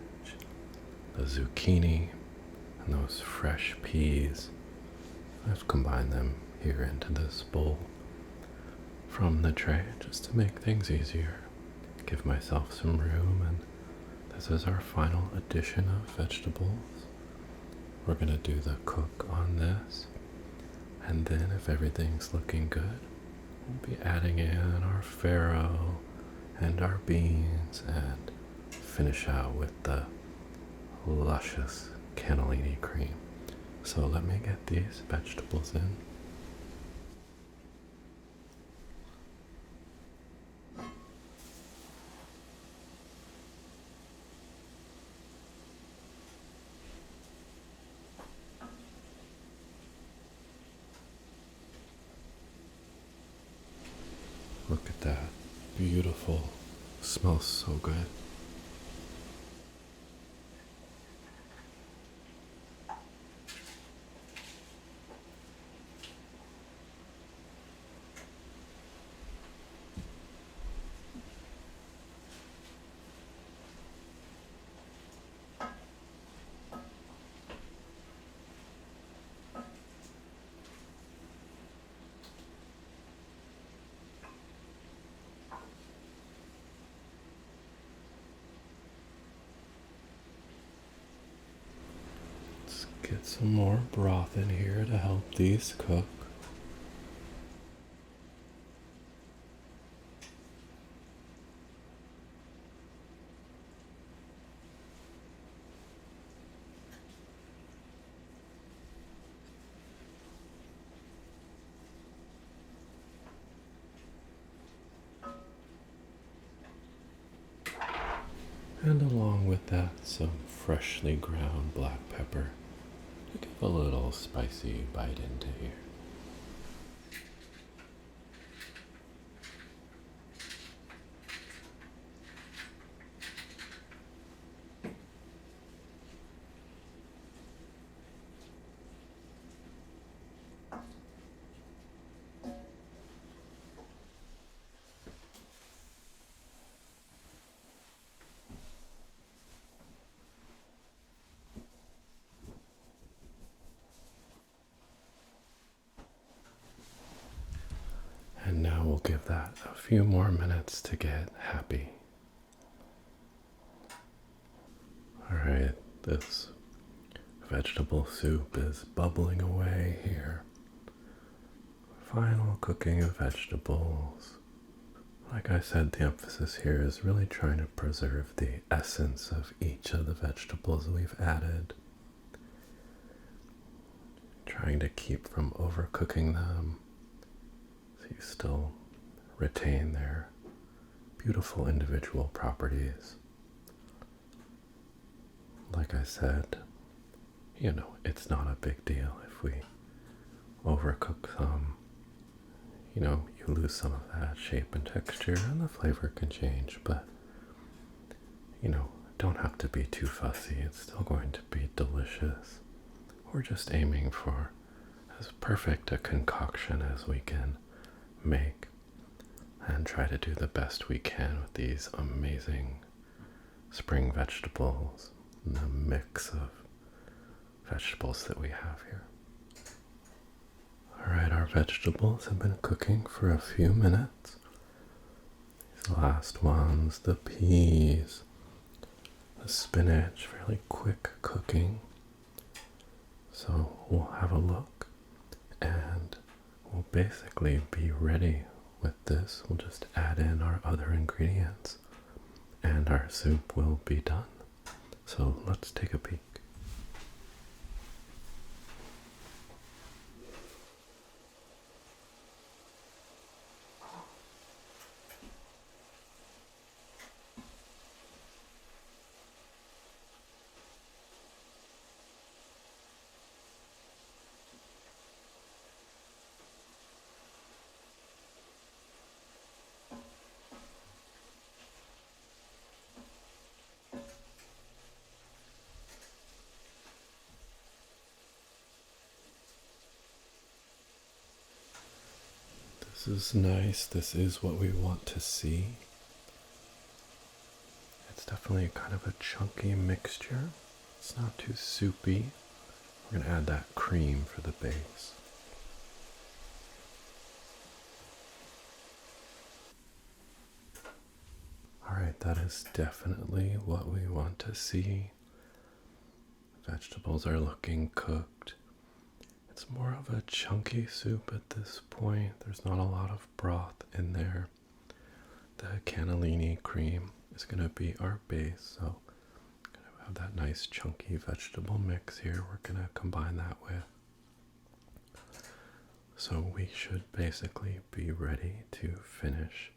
A: the zucchini, and those fresh peas. I've combined them here into this bowl from the tray just to make things easier. Give myself some room, and this is our final addition of vegetables. We're going to do the cook on this, and then if everything's looking good, we'll be adding in our farro and our beans and finish out with the luscious cannellini cream. So let me get these vegetables in. Look at that. Beautiful. Smells so good. get some more broth in here to help these cook. And along with that, some freshly ground black pepper to give a little spicy bite into here. And now we'll give that a few more minutes to get happy. Alright, this vegetable soup is bubbling away here. Final cooking of vegetables. Like I said, the emphasis here is really trying to preserve the essence of each of the vegetables we've added. Trying to keep from overcooking them so you still retain their beautiful individual properties. Like I said, it's not a big deal if we overcook some. You lose some of that shape and texture and the flavor can change, but don't have to be too fussy. It's still going to be delicious. We're just aiming for as perfect a concoction as we can make and try to do the best we can with these amazing spring vegetables and the mix of vegetables that we have here. Alright, our vegetables have been cooking for a few minutes. These last ones, the peas, the spinach, fairly quick cooking. So we'll have a look and we'll basically be ready with this. We'll just add in our other ingredients and our soup will be done. So let's take a peek. This is nice. This is what we want to see. It's definitely kind of a chunky mixture. It's not too soupy. We're going to add that cream for the base. Alright, that is definitely what we want to see. Vegetables are looking cooked. It's more of a chunky soup at this point. There's not a lot of broth in there. The cannellini cream is going to be our base, so going to have that nice chunky vegetable mix here. We're going to combine that with. So we should basically be ready to finish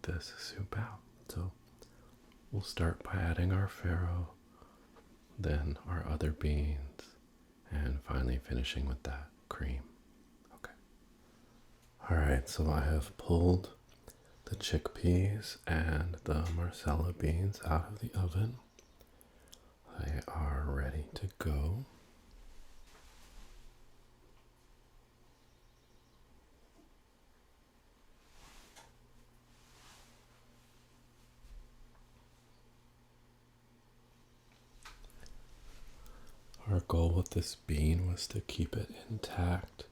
A: this soup out. So we'll start by adding our farro, then our other beans, and finally finishing with that cream. Okay. Alright, so I have pulled the chickpeas and the marsala beans out of the oven. They are ready to go. Our goal with this bean was to keep it intact.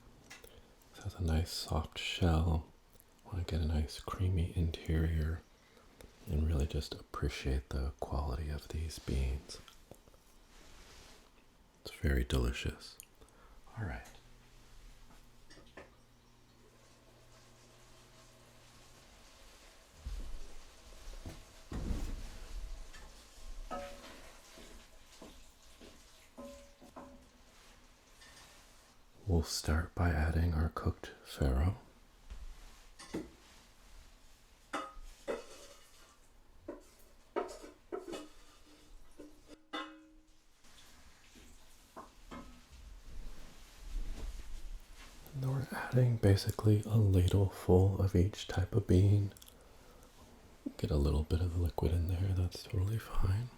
A: It has a nice soft shell. Want to get a nice creamy interior and really just appreciate the quality of these beans. It's very delicious. All right. We'll start by adding our cooked farro. And we're adding basically a ladle full of each type of bean. Get a little bit of liquid in there, that's totally fine.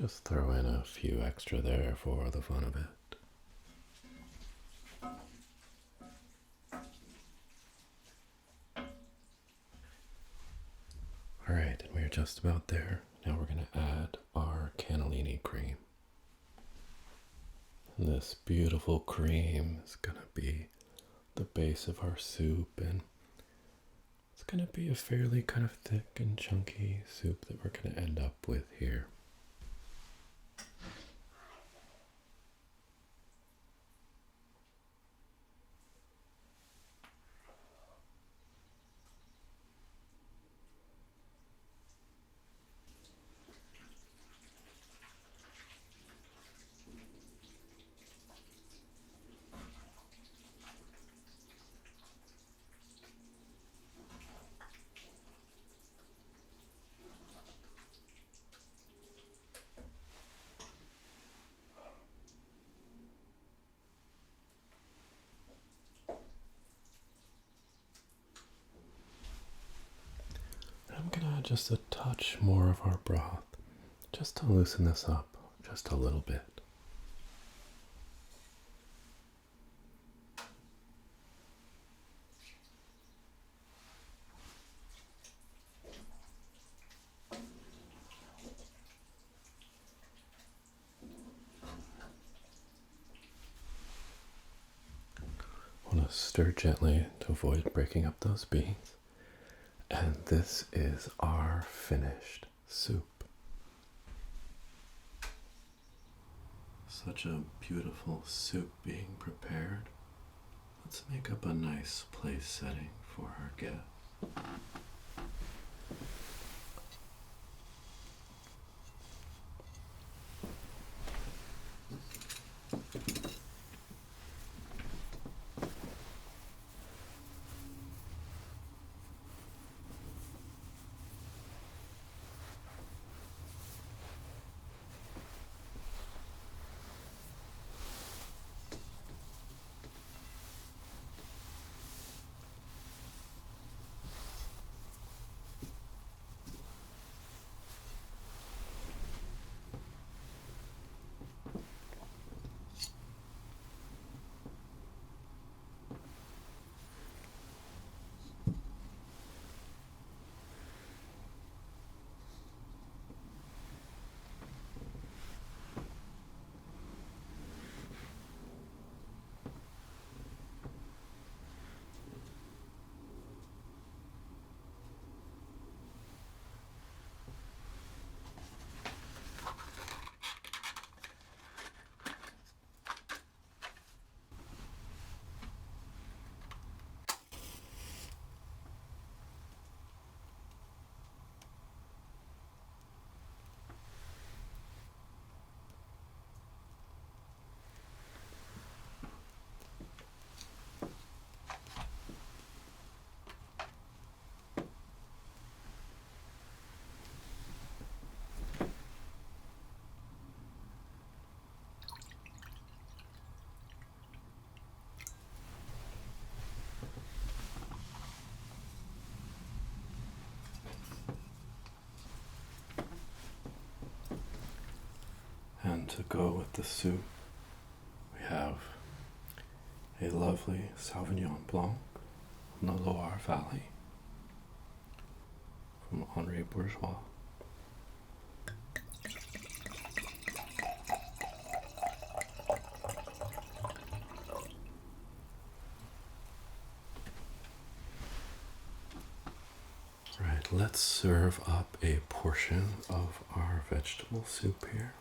A: Just throw in a few extra there for the fun of it. All right, and we're just about there. Now we're going to add our cannellini cream. And this beautiful cream is going to be the base of our soup, and it's going to be a fairly kind of thick and chunky soup that we're going to end up with here. I'm going to add just a touch more of our broth, just to loosen this up just a little bit. I want to stir gently to avoid breaking up those beans. And this is our finished soup. Such a beautiful soup being prepared. Let's make up a nice place setting for our guests. And to go with the soup, we have a lovely Sauvignon Blanc from the Loire Valley from Henri Bourgeois. Right, let's serve up a portion of our vegetable soup here.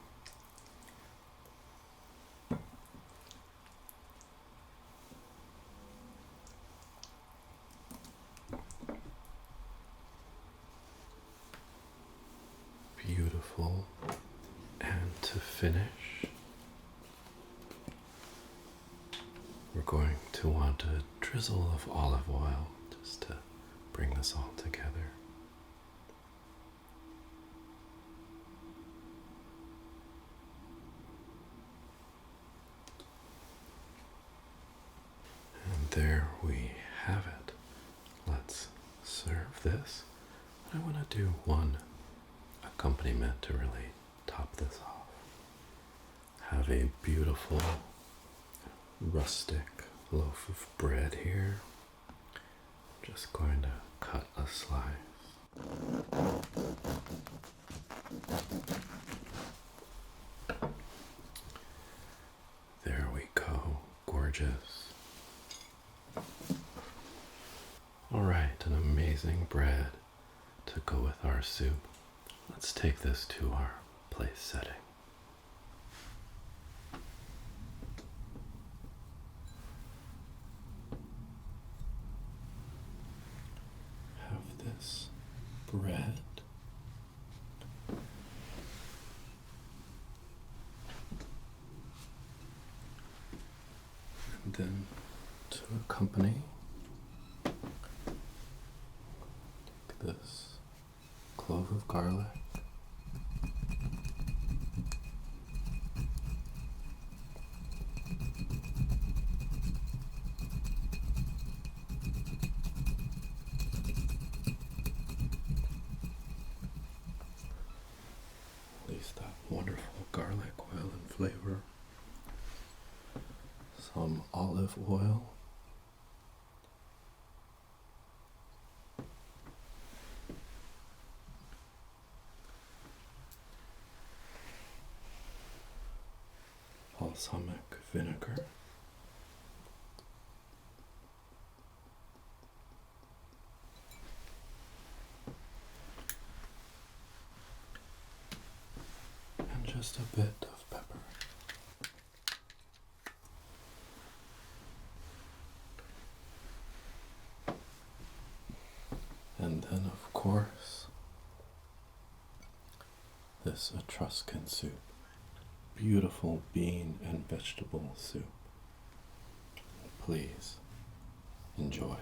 A: Beautiful. And to finish, we're going to want a drizzle of olive oil just to bring this all together. And there we have it. Let's serve this. I want to do one accompaniment to really top this off. Have a beautiful rustic loaf of bread here. Just going to cut a slice. There we go, gorgeous. All right, an amazing bread to go with our soup. Let's take this to our place setting. Have this bread. And then to accompany, this clove of garlic. Release that wonderful garlic oil and flavor. Some olive oil. Balsamic vinegar. And just a bit of pepper. And then, of course, this Etruscan soup. Beautiful bean and vegetable soup. Please enjoy.